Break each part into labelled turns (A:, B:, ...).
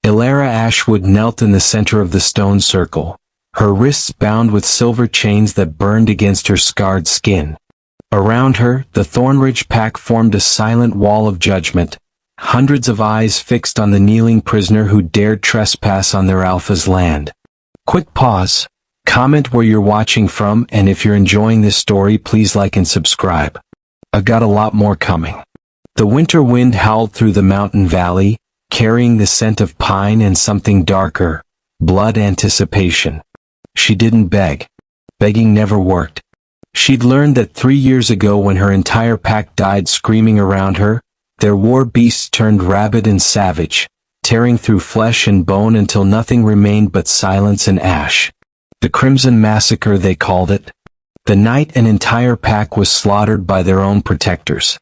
A: Elyse Ashwood knelt in the center of the stone circle, her wrists bound with silver chains that burned against her scarred skin. Around her, the Thornridge pack formed a silent wall of judgment, hundreds of eyes fixed on the kneeling prisoner who dared trespass on their alpha's land. Quick pause. Comment where you're watching from, and if you're enjoying this story, please like and subscribe. I've got a lot more coming. The winter wind howled through the mountain valley, carrying the scent of pine and something darker, blood anticipation. She didn't beg. Begging never worked. She'd learned that 3 years ago when her entire pack died screaming around her, their war beasts turned rabid and savage, tearing through flesh and bone until nothing remained but silence and ash. The Crimson Massacre, they called it. The night an entire pack was slaughtered by their own protectors.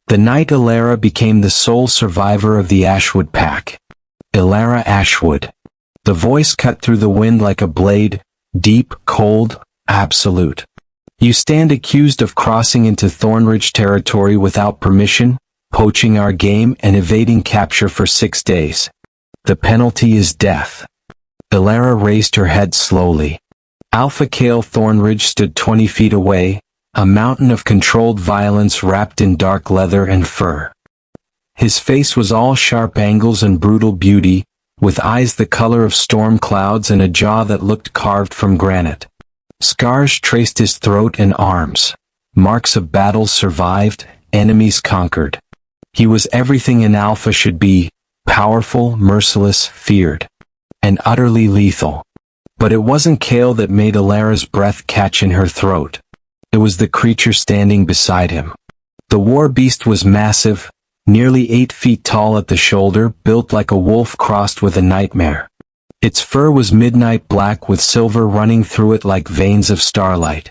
A: The night Elyse became the sole survivor of the Ashwood pack. Elyse Ashwood. The voice cut through the wind like a blade, deep, cold, absolute. You stand accused of crossing into Thornridge territory without permission, poaching our game and evading capture for 6 days. The penalty is death. Elyse raised her head slowly. Alpha Cale Thornridge stood 20 feet away, a mountain of controlled violence wrapped in dark leather and fur. His face was all sharp angles and brutal beauty, with eyes the color of storm clouds and a jaw that looked carved from granite. Scars traced his throat and arms. Marks of battles survived, enemies conquered. He was everything an alpha should be, powerful, merciless, feared, and utterly lethal. But it wasn't Cale that made Elyse's breath catch in her throat. It was the creature standing beside him. The war beast was massive, nearly 8 feet tall at the shoulder, built like a wolf crossed with a nightmare. Its fur was midnight black with silver running through it like veins of starlight.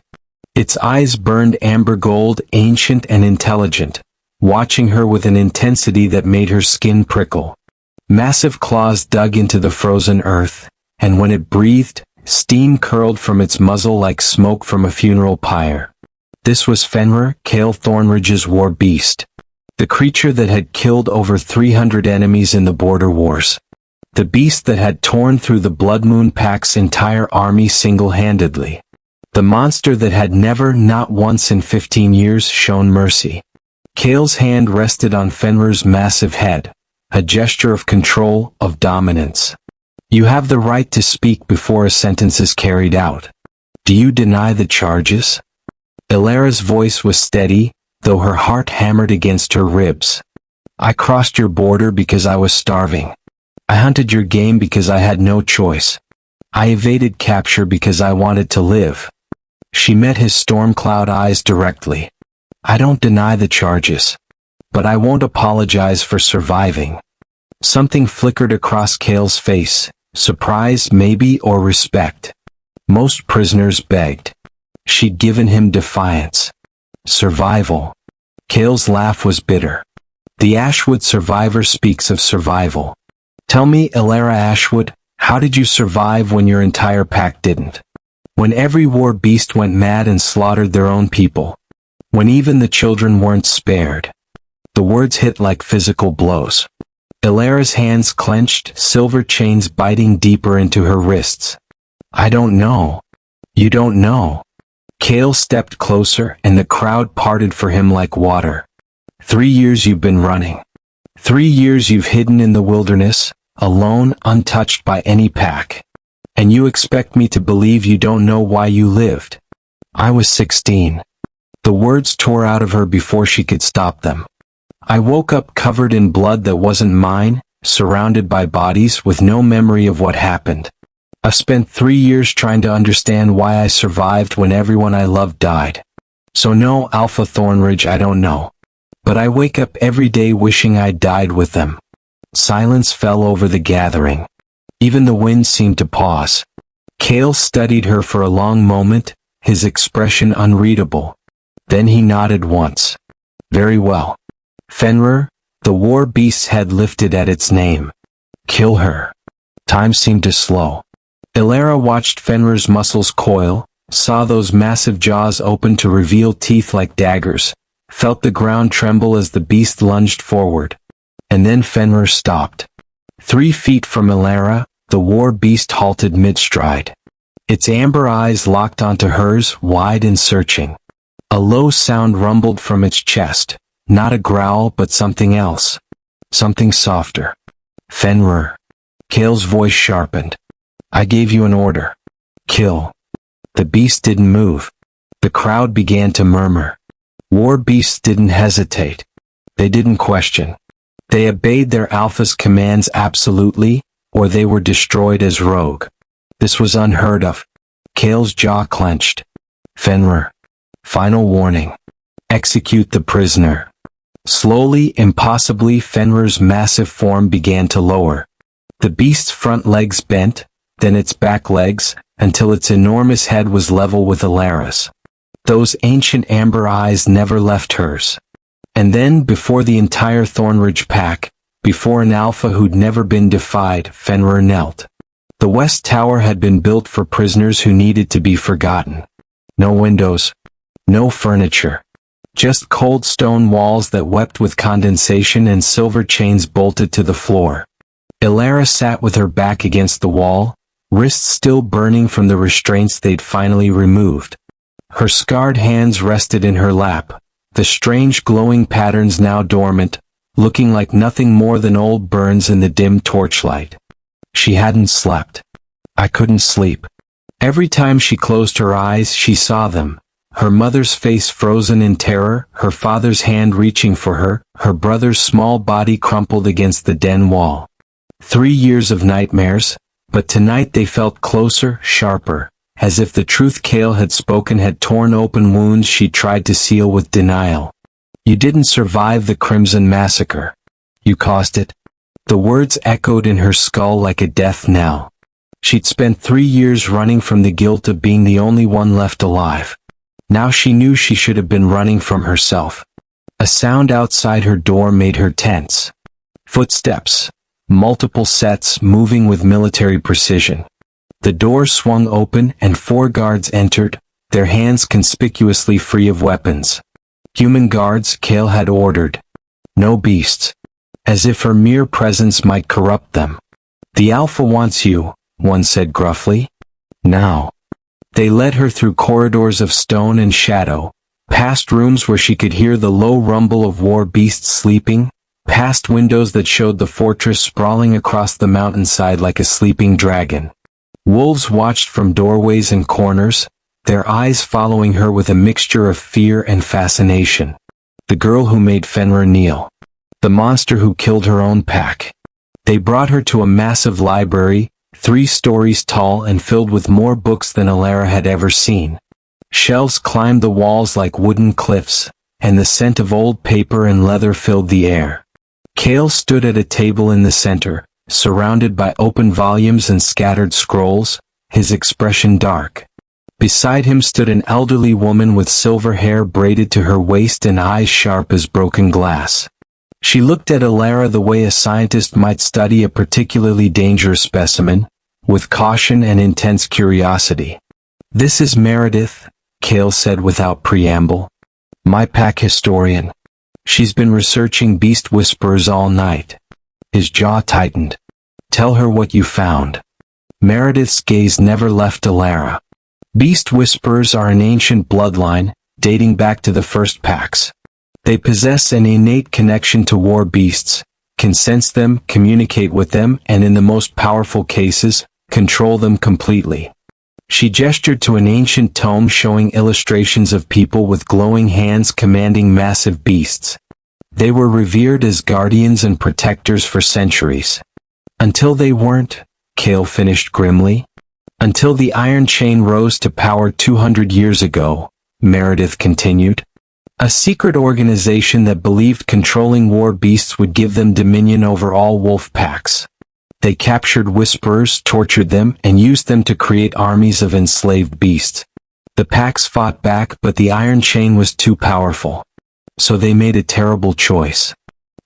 A: Its eyes burned amber gold, ancient and intelligent, watching her with an intensity that made her skin prickle. Massive claws dug into the frozen earth, and when it breathed, steam curled from its muzzle like smoke from a funeral pyre. This was Fenrir, Cale Thornridge's war beast. The creature that had killed over 300 enemies in the border wars. The beast that had torn through the Blood Moon Pack's entire army single-handedly. The monster that had never, not once in 15 years, shown mercy. Cale's hand rested on Fenrir's massive head, a gesture of control, of dominance. You have the right to speak before a sentence is carried out. Do you deny the charges? Elyse's voice was steady, though her heart hammered against her ribs. I crossed your border because I was starving. I hunted your game because I had no choice. I evaded capture because I wanted to live. She met his storm cloud eyes directly. I don't deny the charges. But I won't apologize for surviving. Something flickered across Cale's face, surprise maybe or respect. Most prisoners begged. She'd given him defiance. Survival. Cale's laugh was bitter. The Ashwood survivor speaks of survival. Tell me, Elyse Ashwood, how did you survive when your entire pack didn't? When every war beast went mad and slaughtered their own people. When even the children weren't spared. The words hit like physical blows. Elyse's hands clenched, silver chains biting deeper into her wrists. I don't know. You don't know. Cale stepped closer and the crowd parted for him like water. 3 years you've been running. 3 years you've hidden in the wilderness, alone, untouched by any pack. And you expect me to believe you don't know why you lived. I was 16. The words tore out of her before she could stop them. I woke up covered in blood that wasn't mine, surrounded by bodies with no memory of what happened. I've spent 3 years trying to understand why I survived when everyone I loved died. So no, Alpha Thornridge, I don't know. But I wake up every day wishing I died with them. Silence fell over the gathering. Even the wind seemed to pause. Cale studied her for a long moment, his expression unreadable. Then he nodded once. Very well. Fenrir, the war beast's head lifted at its name. Kill her. Time seemed to slow. Elyse watched Fenrir's muscles coil, saw those massive jaws open to reveal teeth like daggers, felt the ground tremble as the beast lunged forward. And then Fenrir stopped. 3 feet from Elyse, the war beast halted mid-stride. Its amber eyes locked onto hers, wide and searching. A low sound rumbled from its chest, not a growl but something else. Something softer. Fenrir. Kale's voice sharpened. I gave you an order. Kill. The beast didn't move. The crowd began to murmur. War beasts didn't hesitate. They didn't question. They obeyed their alpha's commands absolutely, or they were destroyed as rogue. This was unheard of. Kale's jaw clenched. Fenrir. Final warning. Execute the prisoner. Slowly, impossibly, Fenrir's massive form began to lower. The beast's front legs bent, then its back legs, until its enormous head was level with Elyse's. Those ancient amber eyes never left hers. And then, before the entire Thornridge pack, before an alpha who'd never been defied, Fenrir knelt. The West Tower had been built for prisoners who needed to be forgotten. No windows. No furniture. Just cold stone walls that wept with condensation and silver chains bolted to the floor. Elyse sat with her back against the wall, wrists still burning from the restraints they'd finally removed. Her scarred hands rested in her lap, the strange glowing patterns now dormant, looking like nothing more than old burns in the dim torchlight. She hadn't slept. I couldn't sleep. Every time she closed her eyes, she saw them. Her mother's face frozen in terror, her father's hand reaching for her, her brother's small body crumpled against the den wall. 3 years of nightmares, but tonight they felt closer, sharper, as if the truth Kale had spoken had torn open wounds she tried to seal with denial. You didn't survive the Crimson Massacre. You caused it. The words echoed in her skull like a death knell. She'd spent 3 years running from the guilt of being the only one left alive. Now she knew she should have been running from herself. A sound outside her door made her tense. Footsteps. Multiple sets moving with military precision. The door swung open and 4 guards entered, their hands conspicuously free of weapons. Human guards, Kale had ordered. No beasts. As if her mere presence might corrupt them. The Alpha wants you, one said gruffly. Now. They led her through corridors of stone and shadow, past rooms where she could hear the low rumble of war beasts sleeping, past windows that showed the fortress sprawling across the mountainside like a sleeping dragon. Wolves watched from doorways and corners, their eyes following her with a mixture of fear and fascination. The girl who made Fenrir kneel. The monster who killed her own pack. They brought her to a massive library, 3 stories tall and filled with more books than Elyse had ever seen. Shelves climbed the walls like wooden cliffs, and the scent of old paper and leather filled the air. Kale stood at a table in the center, surrounded by open volumes and scattered scrolls, his expression dark. Beside him stood an elderly woman with silver hair braided to her waist and eyes sharp as broken glass. She looked at Elyse the way a scientist might study a particularly dangerous specimen, with caution and intense curiosity. This is Meredith, Kale said without preamble. My pack historian. She's been researching beast whisperers all night. His jaw tightened. Tell her what you found. Meredith's gaze never left Elyse. Beast whisperers are an ancient bloodline, dating back to the first packs. They possess an innate connection to war beasts, can sense them, communicate with them, and in the most powerful cases, control them completely. She gestured to an ancient tome showing illustrations of people with glowing hands commanding massive beasts. They were revered as guardians and protectors for centuries. Until they weren't, Kale finished grimly. Until the Iron Chain rose to power 200 years ago, Meredith continued. A secret organization that believed controlling war beasts would give them dominion over all wolf packs. They captured whisperers, tortured them, and used them to create armies of enslaved beasts. The packs fought back, but the Iron Chain was too powerful. So they made a terrible choice.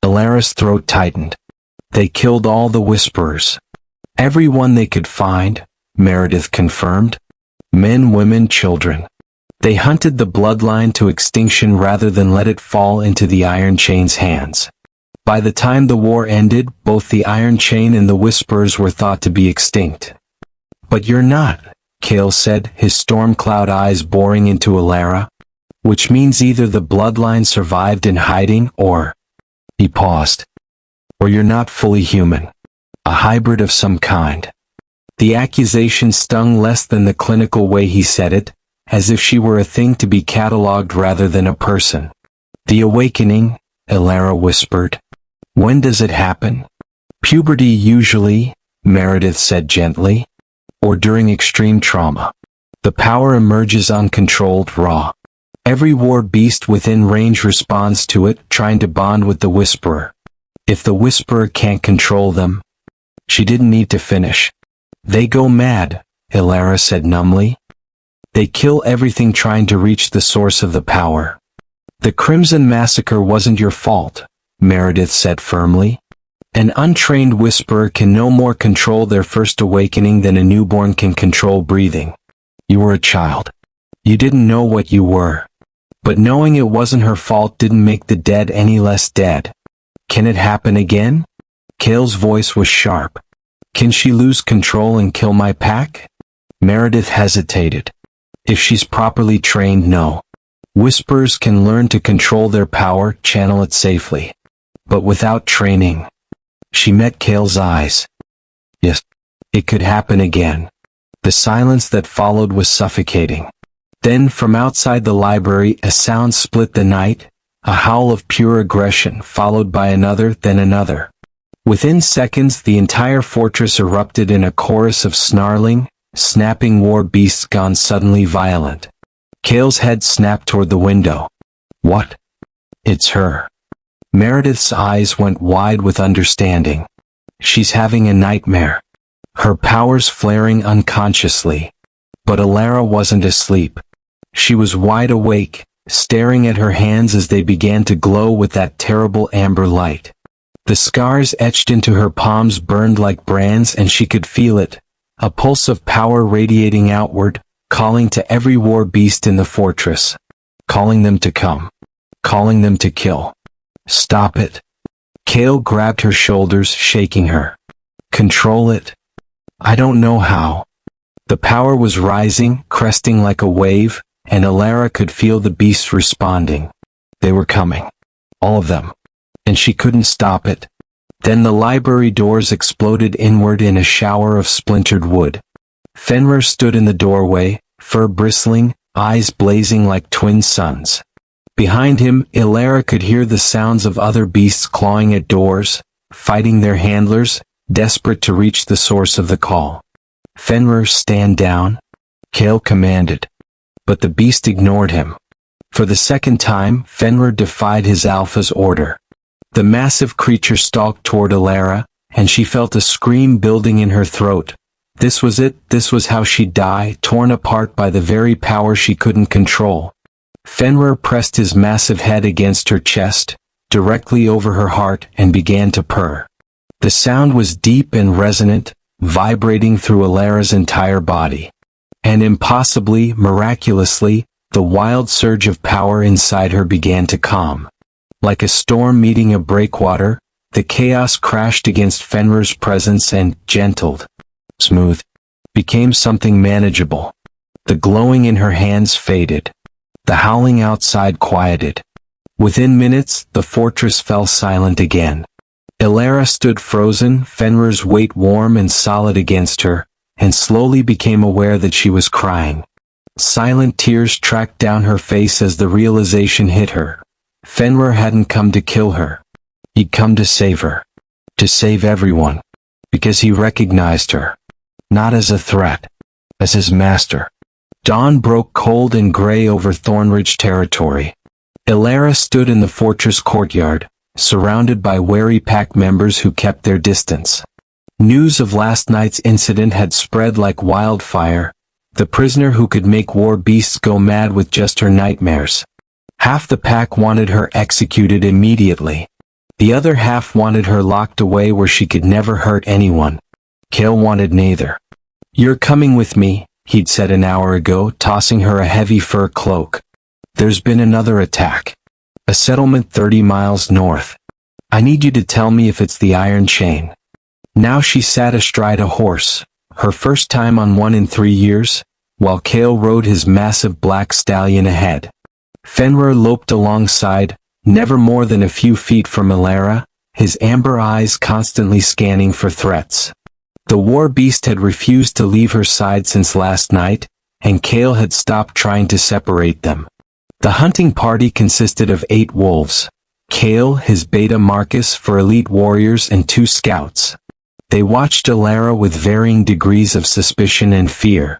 A: Elyse's throat tightened. They killed all the whisperers. Everyone they could find, Meredith confirmed. Men, women, children. They hunted the bloodline to extinction rather than let it fall into the Iron Chain's hands. By the time the war ended, both the Iron Chain and the Whisperers were thought to be extinct. But you're not, Kale said, his storm cloud eyes boring into Alara. Which means either the bloodline survived in hiding or... He paused. Or you're not fully human. A hybrid of some kind. The accusation stung less than the clinical way he said it, as if she were a thing to be catalogued rather than a person. The awakening, Alara whispered. When does it happen? Puberty usually, Meredith said gently. Or during extreme trauma. The power emerges uncontrolled, raw. Every war beast within range responds to it, trying to bond with the Whisperer. If the Whisperer can't control them... She didn't need to finish. They go mad, Alara said numbly. They kill everything trying to reach the source of the power. The Crimson Massacre wasn't your fault, Meredith said firmly. An untrained Whisperer can no more control their first awakening than a newborn can control breathing. You were a child. You didn't know what you were. But knowing it wasn't her fault didn't make the dead any less dead. Can it happen again? Kale's voice was sharp. Can she lose control and kill my pack? Meredith hesitated. If she's properly trained, no. Whisperers can learn to control their power, channel it safely. But without training... She met Kale's eyes. Yes, it could happen again. The silence that followed was suffocating. Then from outside the library a sound split the night, a howl of pure aggression followed by another, then another. Within seconds the entire fortress erupted in a chorus of snarling, snapping war beasts gone suddenly violent. Kale's head snapped toward the window. What? It's her. Meredith's eyes went wide with understanding. She's having a nightmare. Her powers flaring unconsciously. But Alara wasn't asleep. She was wide awake, staring at her hands as they began to glow with that terrible amber light. The scars etched into her palms burned like brands and she could feel it, a pulse of power radiating outward, calling to every war beast in the fortress. Calling them to come. Calling them to kill. Stop it. Kale grabbed her shoulders, shaking her. Control it. I don't know how. The power was rising, cresting like a wave, and Alara could feel the beasts responding. They were coming. All of them. And she couldn't stop it. Then the library doors exploded inward in a shower of splintered wood. Fenrir stood in the doorway, fur bristling, eyes blazing like twin suns. Behind him, Alara could hear the sounds of other beasts clawing at doors, fighting their handlers, desperate to reach the source of the call. Fenrir, stand down, Kale commanded. But the beast ignored him. For the second time, Fenrir defied his alpha's order. The massive creature stalked toward Alara, and she felt a scream building in her throat. This was it, this was how she'd die, torn apart by the very power she couldn't control. Fenrir pressed his massive head against her chest, directly over her heart, and began to purr. The sound was deep and resonant, vibrating through Alara's entire body. And impossibly, miraculously, the wild surge of power inside her began to calm. Like a storm meeting a breakwater, the chaos crashed against Fenrir's presence and, gentled, smooth, became something manageable. The glowing in her hands faded. The howling outside quieted. Within minutes, the fortress fell silent again. Alara stood frozen, Fenrir's weight warm and solid against her, and slowly became aware that she was crying. Silent tears tracked down her face as the realization hit her. Fenrir hadn't come to kill her. He'd come to save her. To save everyone. Because he recognized her. Not as a threat. As his master. Dawn broke cold and gray over Thornridge territory. Alara stood in the fortress courtyard, surrounded by wary pack members who kept their distance. News of last night's incident had spread like wildfire, the prisoner who could make war beasts go mad with just her nightmares. Half the pack wanted her executed immediately. The other half wanted her locked away where she could never hurt anyone. Kale wanted neither. You're coming with me, he'd said an hour ago, tossing her a heavy fur cloak. There's been another attack. A settlement 30 miles north. I need you to tell me if it's the iron chain." Now she sat astride a horse, her first time on one in 3 years, while Kale rode his massive black stallion ahead. Fenrir loped alongside, never more than a few feet from Elara, his amber eyes constantly scanning for threats. The war beast had refused to leave her side since last night, and Kale had stopped trying to separate them. The hunting party consisted of 8 wolves. Kale, his beta Marcus for elite warriors, and 2 scouts. They watched Elara with varying degrees of suspicion and fear.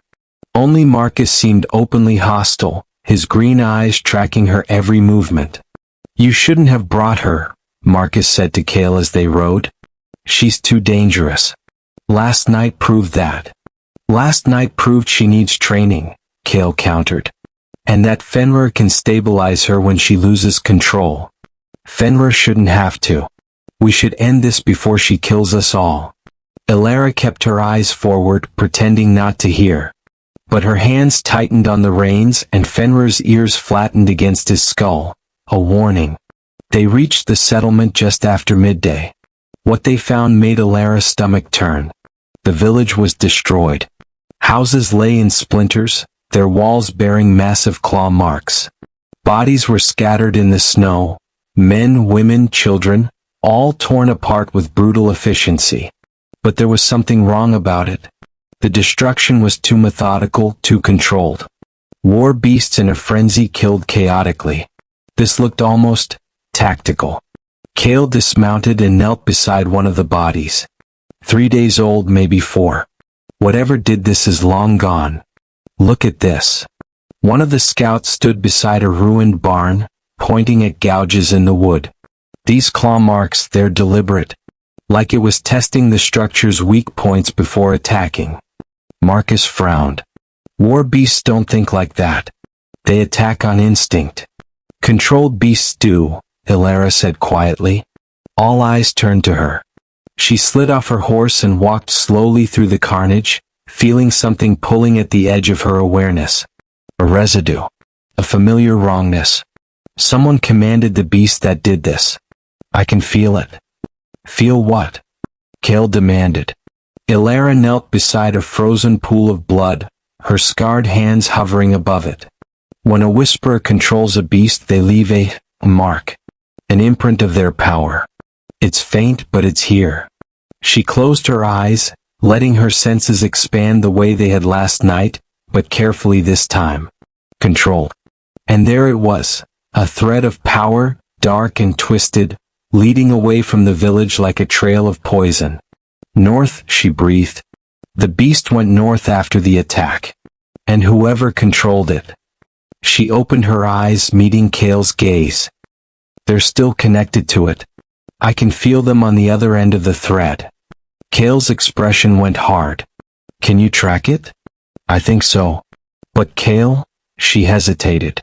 A: Only Marcus seemed openly hostile, his green eyes tracking her every movement. "You shouldn't have brought her," Marcus said to Kale as they rode. "She's too dangerous." "Last night proved that." "Last night proved she needs training," Kale countered. "And that Fenrir can stabilize her when she loses control." "Fenrir shouldn't have to. We should end this before she kills us all." Elara kept her eyes forward, pretending not to hear. But her hands tightened on the reins and Fenrir's ears flattened against his skull, a warning. They reached the settlement just after midday. What they found made Elara's stomach turn. The village was destroyed. Houses lay in splinters, their walls bearing massive claw marks. Bodies were scattered in the snow, men, women, children, all torn apart with brutal efficiency. But there was something wrong about it. The destruction was too methodical, too controlled. War beasts in a frenzy killed chaotically. This looked almost tactical. Kale dismounted and knelt beside one of the bodies. 3 days old, maybe 4. Whatever did this is long gone. "Look at this." One of the scouts stood beside a ruined barn, pointing at gouges in the wood. "These claw marks, they're deliberate. Like it was testing the structure's weak points before attacking." Marcus frowned. "War beasts don't think like that. They attack on instinct." "Controlled beasts do," Elara said quietly. All eyes turned to her. She slid off her horse and walked slowly through the carnage, feeling something pulling at the edge of her awareness. A residue. A familiar wrongness. Someone commanded the beast that did this. "I can feel it." "Feel what?" Kale demanded. Elara knelt beside a frozen pool of blood, her scarred hands hovering above it. When a whisperer controls a beast, they leave a mark, an imprint of their power. It's faint, but it's here. She closed her eyes, letting her senses expand the way they had last night, but carefully this time. Control. And there it was, a thread of power, dark and twisted, leading away from the village like a trail of poison. "North," she breathed. The beast went north after the attack. And whoever controlled it. She opened her eyes, meeting Kale's gaze. "They're still connected to it. I can feel them on the other end of the thread." Kale's expression went hard. "Can you track it?" "I think so." "But Kale?" She hesitated.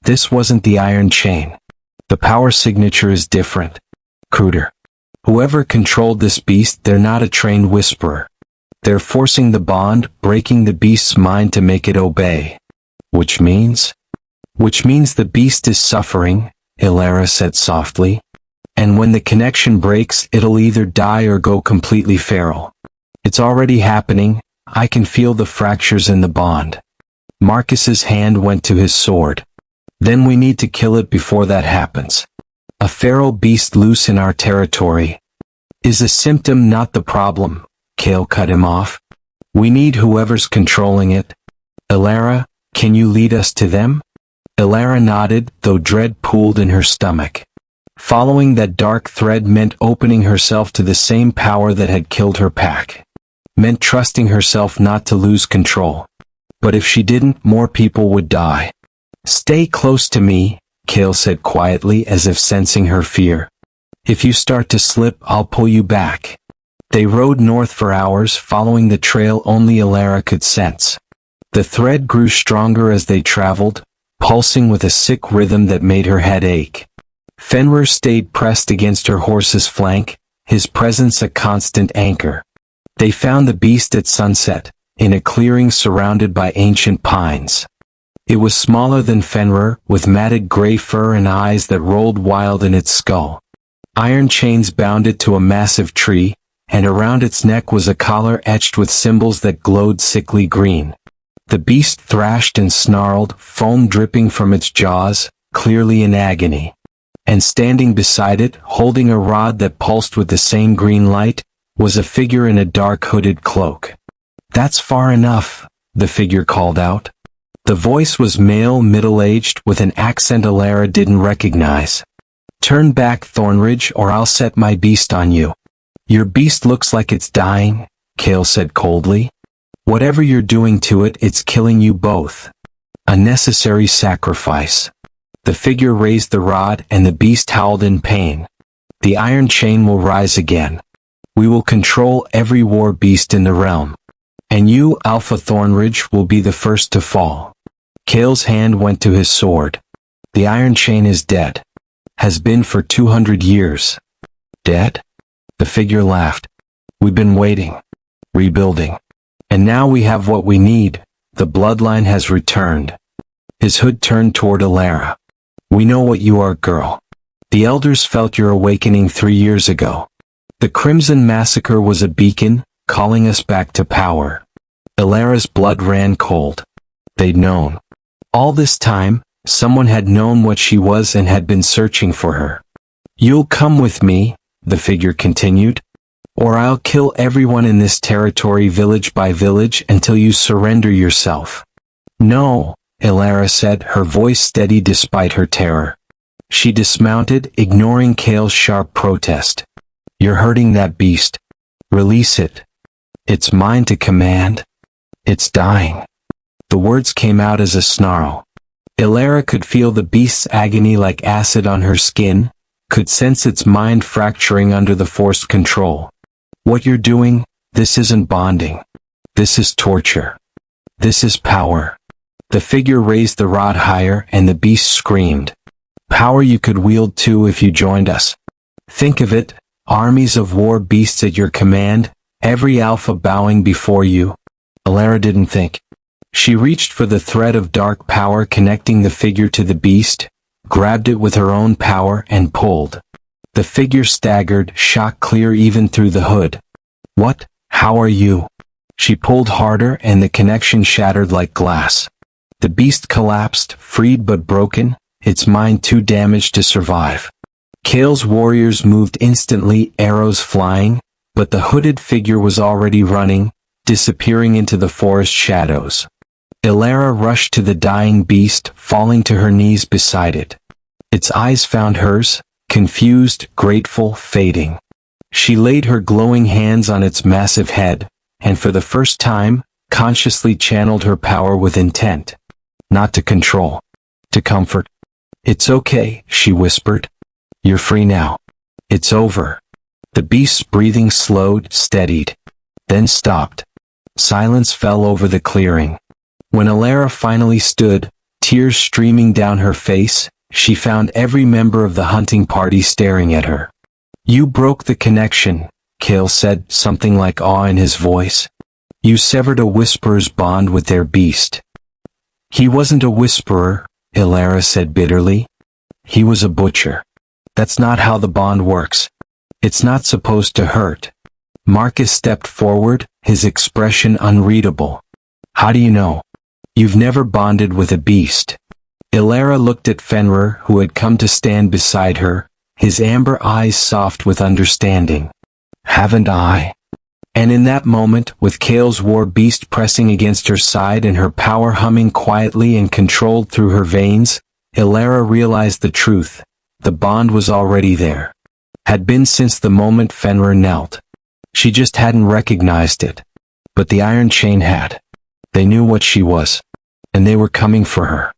A: "This wasn't the iron chain. The power signature is different." "Cruder. Whoever controlled this beast, they're not a trained whisperer. They're forcing the bond, breaking the beast's mind to make it obey." "Which means?" "Which means the beast is suffering," Elara said softly. "And when the connection breaks, it'll either die or go completely feral. It's already happening. I can feel the fractures in the bond." Marcus's hand went to his sword. "Then we need to kill it before that happens. A feral beast loose in our territory is a symptom, not the problem." Kale cut him off. "We need whoever's controlling it. Elara, can you lead us to them?" Elara nodded, though dread pooled in her stomach. Following that dark thread meant opening herself to the same power that had killed her pack. Meant trusting herself not to lose control. But if she didn't, more people would die. "Stay close to me," Kale said quietly, as if sensing her fear. "If you start to slip, I'll pull you back." They rode north for hours, following the trail only Elara could sense. The thread grew stronger as they traveled, pulsing with a sick rhythm that made her head ache. Fenrir stayed pressed against her horse's flank, his presence a constant anchor. They found the beast at sunset, in a clearing surrounded by ancient pines. It was smaller than Fenrir, with matted gray fur and eyes that rolled wild in its skull. Iron chains bound it to a massive tree, and around its neck was a collar etched with symbols that glowed sickly green. The beast thrashed and snarled, foam dripping from its jaws, clearly in agony. And standing beside it, holding a rod that pulsed with the same green light, was a figure in a dark hooded cloak. "That's far enough," the figure called out. The voice was male, middle-aged, with an accent Elyse didn't recognize. "Turn back, Thornridge, or I'll set my beast on you." "Your beast looks like it's dying," Kale said coldly. "Whatever you're doing to it, it's killing you both. A necessary sacrifice." The figure raised the rod and the beast howled in pain. "The iron chain will rise again. We will control every war beast in the realm. And you, Alpha Thornridge, will be the first to fall." Kale's hand went to his sword. "The iron chain is dead. Has been for 200 years. Dead?" The figure laughed. "We've been waiting. Rebuilding. And now we have what we need. The bloodline has returned." His hood turned toward Elyse. "We know what you are, girl. The elders felt your awakening 3 years ago. The Crimson Massacre was a beacon, calling us back to power." Elyse's blood ran cold. They'd known. All this time, someone had known what she was and had been searching for her. "You'll come with me," the figure continued, "or I'll kill everyone in this territory village by village until you surrender yourself." "No," Elyse said, her voice steady despite her terror. She dismounted, ignoring Kale's sharp protest. "You're hurting that beast. Release it. It's mine to command. It's dying." The words came out as a snarl. Elyse could feel the beast's agony like acid on her skin, could sense its mind fracturing under the forced control. "What you're doing, this isn't bonding. This is torture. This is power." The figure raised the rod higher and the beast screamed. "Power you could wield too if you joined us. Think of it, armies of war beasts at your command, every alpha bowing before you." Elyse didn't think. She reached for the thread of dark power connecting the figure to the beast, grabbed it with her own power and pulled. The figure staggered, shock clear even through the hood. "What? How are you?" She pulled harder and the connection shattered like glass. The beast collapsed, freed but broken, its mind too damaged to survive. Kale's warriors moved instantly, arrows flying, but the hooded figure was already running, disappearing into the forest shadows. Elyse rushed to the dying beast, falling to her knees beside it. Its eyes found hers, confused, grateful, fading. She laid her glowing hands on its massive head, and for the first time, consciously channeled her power with intent. Not to control. To comfort. "It's okay," she whispered. "You're free now. It's over." The beast's breathing slowed, steadied, then stopped. Silence fell over the clearing. When Elyse finally stood, tears streaming down her face, she found every member of the hunting party staring at her. "You broke the connection," Kale said, something like awe in his voice. "You severed a whisperer's bond with their beast." "He wasn't a whisperer," Elyse said bitterly. "He was a butcher. That's not how the bond works. It's not supposed to hurt." Marcus stepped forward, his expression unreadable. "How do you know? You've never bonded with a beast." Elyse looked at Fenrir, who had come to stand beside her, his amber eyes soft with understanding. "Haven't I?" And in that moment, with Kale's war beast pressing against her side and her power humming quietly and controlled through her veins, Elyse realized the truth. The bond was already there. Had been since the moment Fenrir knelt. She just hadn't recognized it. But the iron chain had. They knew what she was. And they were coming for her.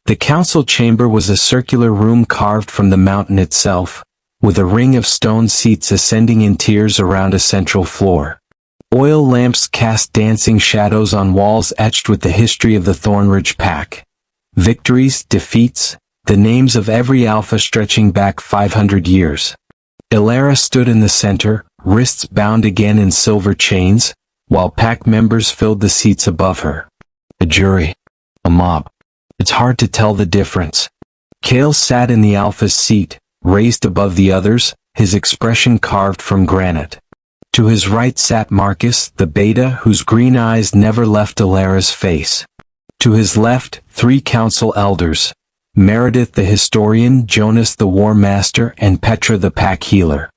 A: The council chamber was a circular room carved from the mountain itself, with a ring of stone seats ascending in tiers around a central floor. Oil lamps cast dancing shadows on walls etched with the history of the Thornridge Pack. Victories, defeats, the names of every alpha stretching back 500 years. Elyse stood in the center, wrists bound again in silver chains, while pack members filled the seats above her. A jury. A mob. It's hard to tell the difference. Kale sat in the alpha's seat, raised above the others, his expression carved from granite. To his right sat Marcus, the beta whose green eyes never left Alara's face. To his left, 3 council elders, Meredith the historian, Jonas the war master, and Petra the pack healer.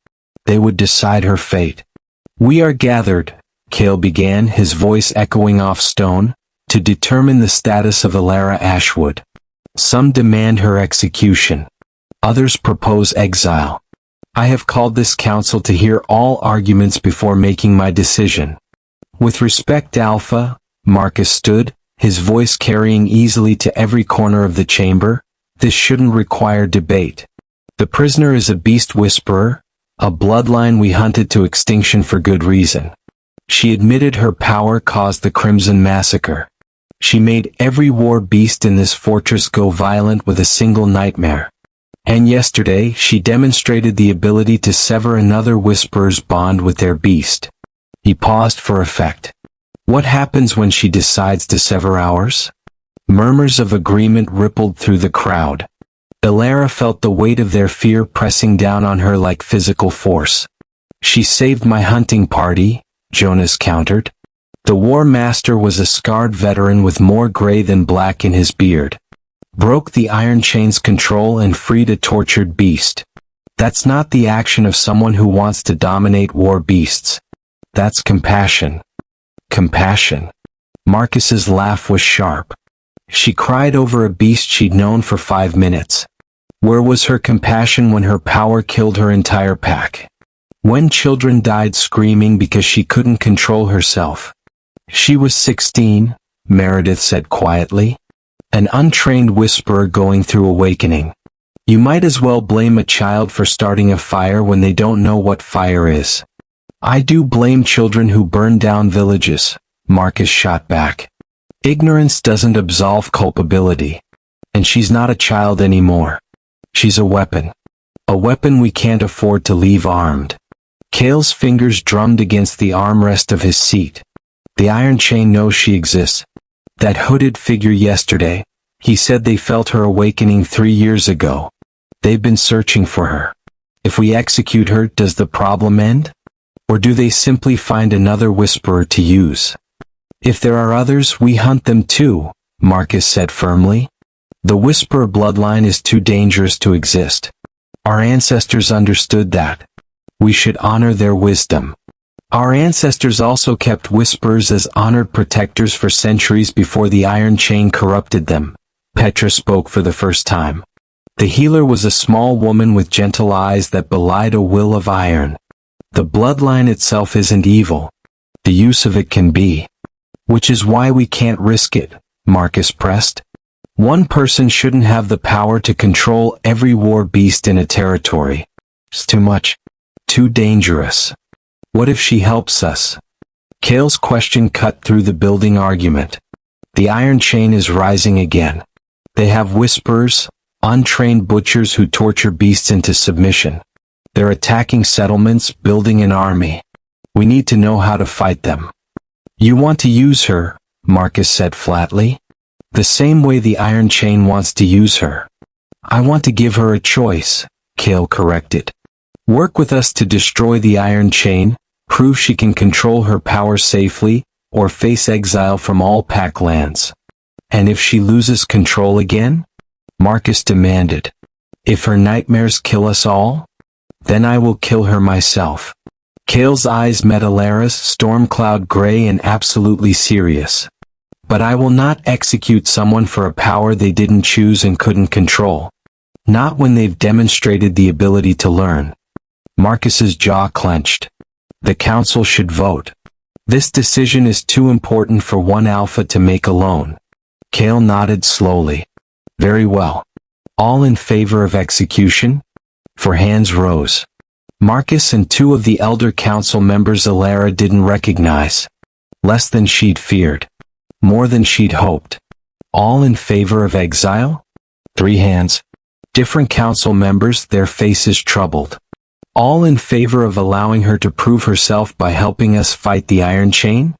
A: They would decide her fate. "We are gathered," Cale began, his voice echoing off stone, "to determine the status of Alara Ashwood. Some demand her execution. Others propose exile. I have called this council to hear all arguments before making my decision. With respect, Alpha," Marcus stood, his voice carrying easily to every corner of the chamber, "this shouldn't require debate. The prisoner is a beast whisperer, a bloodline we hunted to extinction for good reason. She admitted her power caused the Crimson Massacre. She made every war beast in this fortress go violent with a single nightmare. And yesterday she demonstrated the ability to sever another whisperer's bond with their beast." He paused for effect. "What happens when she decides to sever ours?" Murmurs of agreement rippled through the crowd. Alara felt the weight of their fear pressing down on her like physical force. "She saved my hunting party," Jonas countered. The war master was a scarred veteran with more gray than black in his beard. "Broke the Iron Chain's control and freed a tortured beast. That's not the action of someone who wants to dominate war beasts. That's compassion." Compassion. Marcus's laugh was sharp. "She cried over a beast she'd known for 5 minutes. Where was her compassion when her power killed her entire pack? When children died screaming because she couldn't control herself?" "She was 16, Meredith said quietly. "An untrained whisperer going through awakening. You might as well blame a child for starting a fire when they don't know what fire is." "I do blame children who burn down villages," Marcus shot back. "Ignorance doesn't absolve culpability. And she's not a child anymore. She's a weapon. A weapon we can't afford to leave armed." Cale's fingers drummed against the armrest of his seat. "The Iron Chain knows she exists. That hooded figure yesterday, he said they felt her awakening 3 years ago. They've been searching for her. If we execute her, does the problem end? Or do they simply find another whisperer to use?" "If there are others, we hunt them too," Marcus said firmly. "The whisperer bloodline is too dangerous to exist. Our ancestors understood that. We should honor their wisdom. Our ancestors also kept whisperers as honored protectors for centuries before the Iron Chain corrupted them." Petra spoke for the first time. The healer was a small woman with gentle eyes that belied a will of iron. "The bloodline itself isn't evil. The use of it can be. Which is why we can't risk it," Marcus pressed. "One person shouldn't have the power to control every war beast in a territory. It's too much. Too dangerous. What if she helps us?" Cale's question cut through the building argument. "The Iron Chain is rising again. They have whisperers, untrained butchers who torture beasts into submission. They're attacking settlements, building an army. We need to know how to fight them." "You want to use her," Marcus said flatly. "The same way the Iron Chain wants to use her." "I want to give her a choice," Cale corrected. "Work with us to destroy the Iron Chain, prove she can control her power safely, or face exile from all pack lands." "And if she loses control again?" Marcus demanded. "If her nightmares kill us all? Then I will kill her myself." Cale's eyes met Alara's, storm-cloud gray and absolutely serious. "But I will not execute someone for a power they didn't choose and couldn't control. Not when they've demonstrated the ability to learn." Marcus's jaw clenched. "The council should vote. This decision is too important for one alpha to make alone." Cale nodded slowly. "Very well. All in favor of execution?" For hands rose. Marcus and 2 of the elder council members Alara didn't recognize. Less than she'd feared. More than she'd hoped. "All in favor of exile?" 3 hands. Different council members, their faces troubled. "All in favor of allowing her to prove herself by helping us fight the Iron Chain?"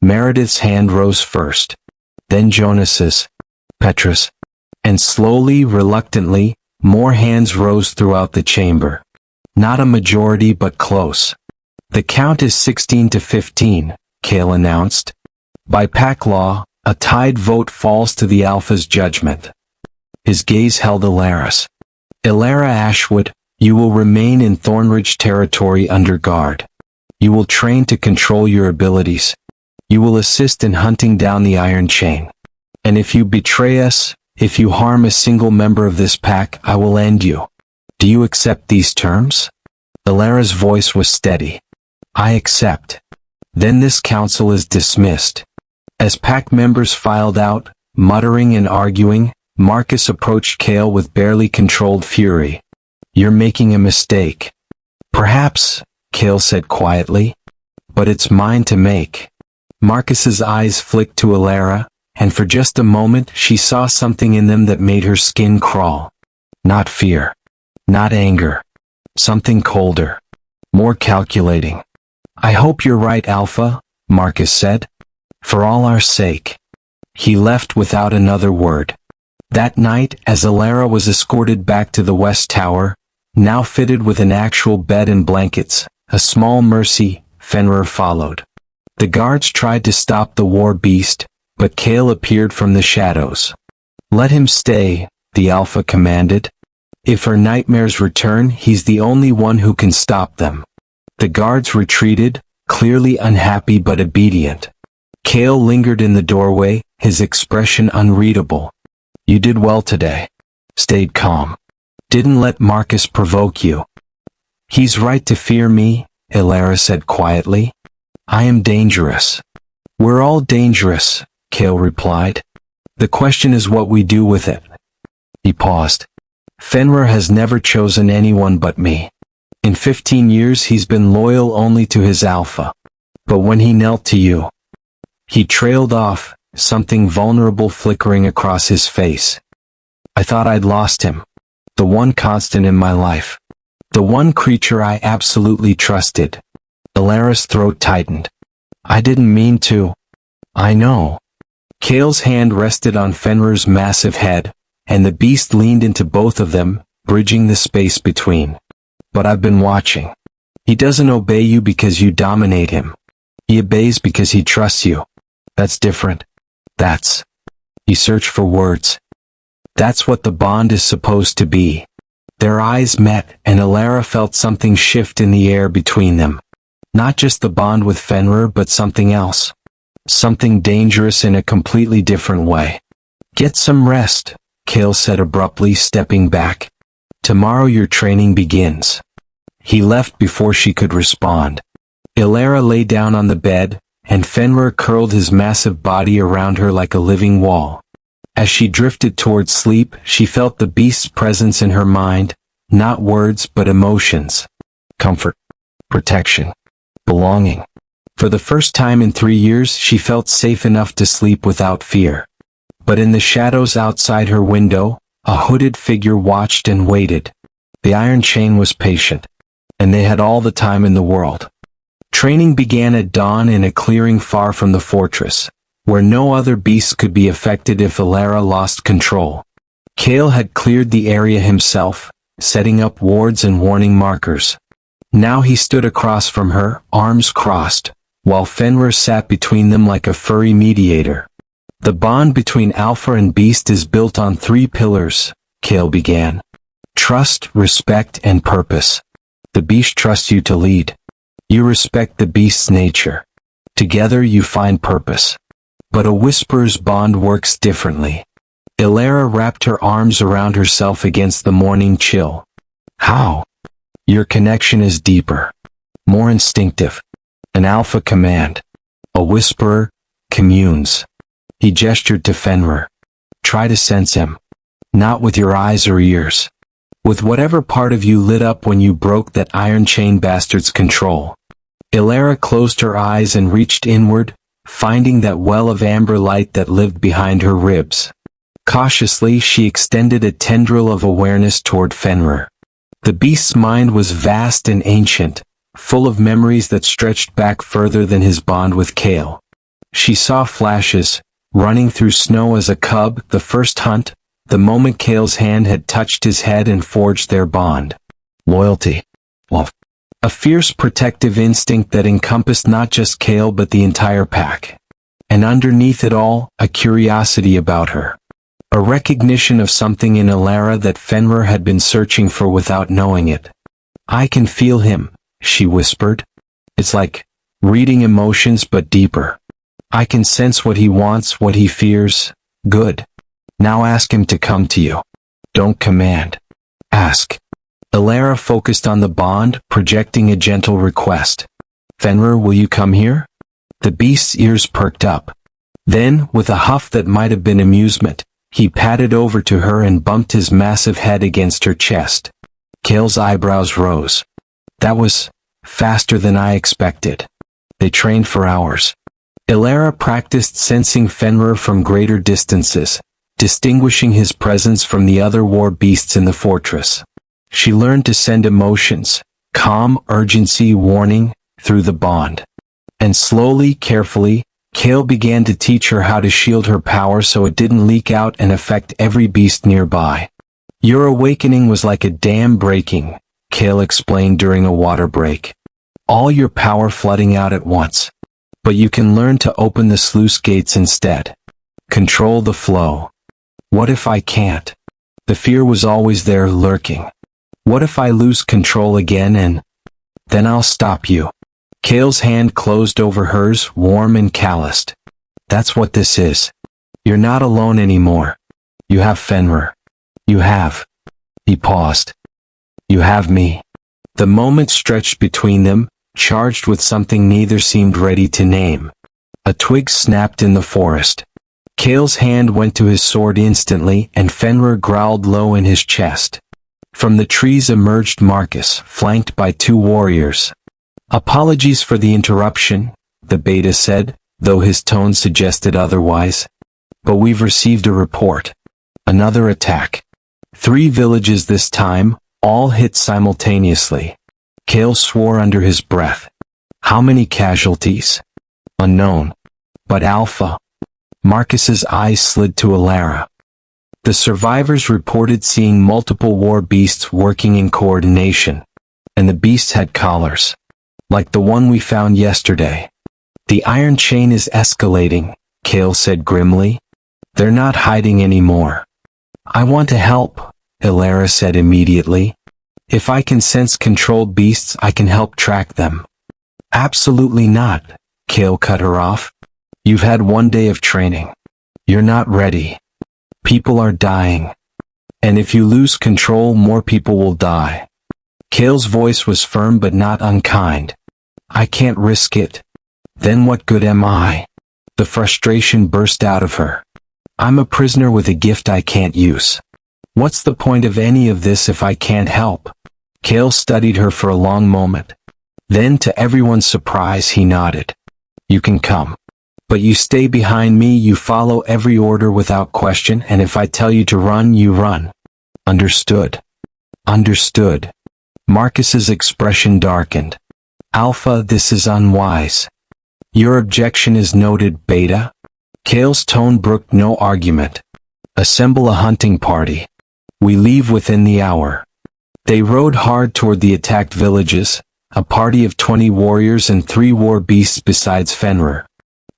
A: Meredith's hand rose first. Then Jonas's. Petra's. And slowly, reluctantly, more hands rose throughout the chamber. Not a majority but close. The count is 16 to 15, Kale announced. By pack law, a tied vote falls to the Alpha's judgment. His gaze held Elyse. Elara Ashwood, you will remain in Thornridge territory under guard. You will train to control your abilities. You will assist in hunting down the Iron Chain. And if you betray us, if you harm a single member of this pack, I will end you. Do you accept these terms? Elara's voice was steady. I accept. Then this council is dismissed. As pack members filed out, muttering and arguing, Marcus approached Kale with barely controlled fury. You're making a mistake. Perhaps, Kale said quietly. But it's mine to make. Marcus's eyes flicked to Elara, and for just a moment she saw something in them that made her skin crawl. Not fear. Not anger. Something colder. More calculating. I hope you're right, Alpha, Marcus said. For all our sake. He left without another word. That night, as Elara was escorted back to the West Tower, now fitted with an actual bed and blankets, a small mercy, Fenrir followed. The guards tried to stop the war beast, but Kale appeared from the shadows. Let him stay, the Alpha commanded. If her nightmares return, he's the only one who can stop them. The guards retreated, clearly unhappy but obedient. Kale lingered in the doorway, his expression unreadable. You did well today. Stayed calm. Didn't let Marcus provoke you. He's right to fear me, Elara said quietly. I am dangerous. We're all dangerous, Kale replied. The question is what we do with it. He paused. Fenrir has never chosen anyone but me. In 15 years he's been loyal only to his Alpha. But when he knelt to you, he trailed off, something vulnerable flickering across his face. I thought I'd lost him. The one constant in my life. The one creature I absolutely trusted. Elara's throat tightened. I didn't mean to. I know. Kale's hand rested on Fenrir's massive head, and the beast leaned into both of them, bridging the space between. But I've been watching. He doesn't obey you because you dominate him. He obeys because he trusts you. That's different. He searched for words. That's what the bond is supposed to be. Their eyes met, and Elara felt something shift in the air between them. Not just the bond with Fenrir, but something else. Something dangerous in a completely different way. Get some rest, Kale said abruptly, stepping back. Tomorrow your training begins. He left before she could respond. Elara lay down on the bed, and Fenrir curled his massive body around her like a living wall. As she drifted towards sleep, she felt the beast's presence in her mind, not words but emotions. Comfort. Protection. Belonging. For the first time in 3 years she felt safe enough to sleep without fear. But in the shadows outside her window, a hooded figure watched and waited. The Iron Chain was patient. And they had all the time in the world. Training began at dawn in a clearing far from the fortress, where no other beasts could be affected if Elara lost control. Kale had cleared the area himself, setting up wards and warning markers. Now he stood across from her, arms crossed, while Fenrir sat between them like a furry mediator. The bond between Alpha and Beast is built on 3 pillars, Kale began. Trust, respect, and purpose. The Beast trusts you to lead. You respect the Beast's nature. Together you find purpose. But a Whisperer's bond works differently. Elara wrapped her arms around herself against the morning chill. How? Your connection is deeper. More instinctive. An Alpha command. A Whisperer communes. He gestured to Fenrir. Try to sense him. Not with your eyes or ears. With whatever part of you lit up when you broke that Iron Chain bastard's control. Elara closed her eyes and reached inward, finding that well of amber light that lived behind her ribs. Cautiously she extended a tendril of awareness toward Fenrir. The beast's mind was vast and ancient, full of memories that stretched back further than his bond with Kale. She saw flashes, running through snow as a cub, the first hunt, the moment Kale's hand had touched his head and forged their bond. Loyalty. Wolf. A fierce protective instinct that encompassed not just Kale but the entire pack. And underneath it all, a curiosity about her. A recognition of something in Elyse that Fenrir had been searching for without knowing it. "I can feel him," she whispered. "It's like reading emotions but deeper. I can sense what he wants, what he fears. Good. Now ask him to come to you. Don't command. Ask." Elyse focused on the bond, projecting a gentle request. "Fenrir, will you come here?" The beast's ears perked up. Then, with a huff that might have been amusement, he padded over to her and bumped his massive head against her chest. Kale's eyebrows rose. "That was faster than I expected. They trained for hours." Elyse practiced sensing Fenrir from greater distances, distinguishing his presence from the other war beasts in the fortress. She learned to send emotions, calm, urgency, warning, through the bond. And slowly, carefully, Kale began to teach her how to shield her power so it didn't leak out and affect every beast nearby. "Your awakening was like a dam breaking," Kale explained during a water break. "All your power flooding out at once. But you can learn to open the sluice gates instead. Control the flow." "What if I can't?" The fear was always there, lurking. "What if I lose control again and then I'll stop you." Kale's hand closed over hers, warm and calloused. "That's what this is. You're not alone anymore. You have Fenrir. You have." He paused. "You have me." The moment stretched between them, charged with something neither seemed ready to name. A twig snapped in the forest. Kale's hand went to his sword instantly, and Fenrir growled low in his chest. From the trees emerged Marcus, flanked by 2 warriors. "Apologies for the interruption," the beta said, though his tone suggested otherwise. "But we've received a report. Another attack. 3 villages this time, all hit simultaneously." Kale swore under his breath. "How many casualties?" "Unknown. But Alpha." Marcus's eyes slid to Elyse. The survivors reported seeing multiple war beasts working in coordination. And the beasts had collars. Like the one we found yesterday. "The iron chain is escalating," Kale said grimly. "They're not hiding anymore." "I want to help," Elyse said immediately. "If I can sense controlled beasts, I can help track them." "Absolutely not," Kale cut her off. "You've had 1 day of training. You're not ready. People are dying. And if you lose control, more people will die." Kale's voice was firm but not unkind. "I can't risk it." "Then what good am I?" The frustration burst out of her. "I'm a prisoner with a gift I can't use. What's the point of any of this if I can't help?" Kale studied her for a long moment. Then, to everyone's surprise, he nodded. "You can come. But you stay behind me, you follow every order without question, and if I tell you to run, you run. Understood?" "Understood." Marcus's expression darkened. "Alpha, this is unwise." "Your objection is noted, Beta." Kale's tone brooked no argument. "Assemble a hunting party. We leave within the hour." They rode hard toward the attacked villages, a party of 20 warriors and 3 war beasts besides Fenrir.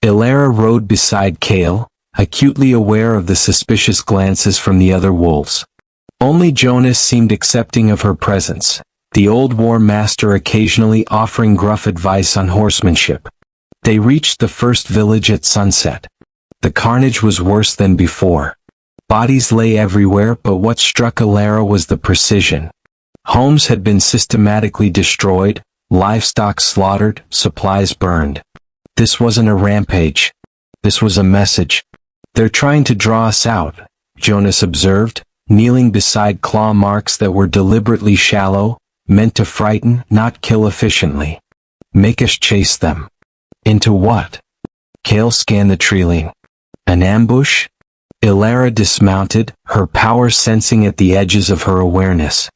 A: Elyse rode beside Kale, acutely aware of the suspicious glances from the other wolves. Only Jonas seemed accepting of her presence, the old war master occasionally offering gruff advice on horsemanship. They reached the first village at sunset. The carnage was worse than before. Bodies lay everywhere, but what struck Elyse was the precision. Homes had been systematically destroyed, livestock slaughtered, supplies burned. This wasn't a rampage. This was a message. "They're trying to draw us out," Jonas observed, kneeling beside claw marks that were deliberately shallow, meant to frighten, not kill efficiently. "Make us chase them." "Into what?" Kale scanned the treeline. "An ambush?" Elyse dismounted, her power sensing at the edges of her awareness.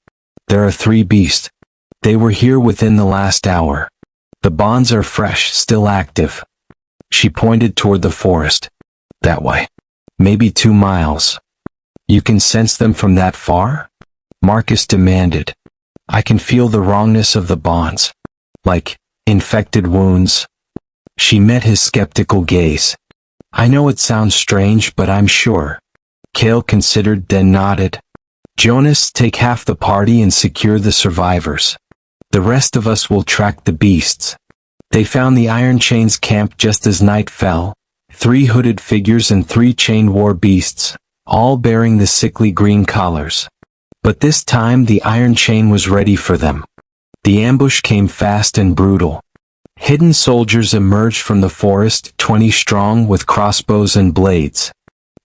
A: "There are 3 beasts. They were here within the last hour. The bonds are fresh, still active." She pointed toward the forest. "That way. Maybe 2 miles." "You can sense them from that far?" Marcus demanded. I can feel the wrongness of the bonds. Like infected wounds. She met his skeptical gaze. I know it sounds strange, but I'm sure. Cale considered, then nodded. Jonas, take half the party and secure the survivors. The rest of us will track the beasts. They found the Iron Chains camp just as night fell. 3 hooded figures and 3 chained war beasts, all bearing the sickly green collars. But this time the Iron Chain was ready for them. The ambush came fast and brutal. Hidden soldiers emerged from the forest, 20 strong, with crossbows and blades.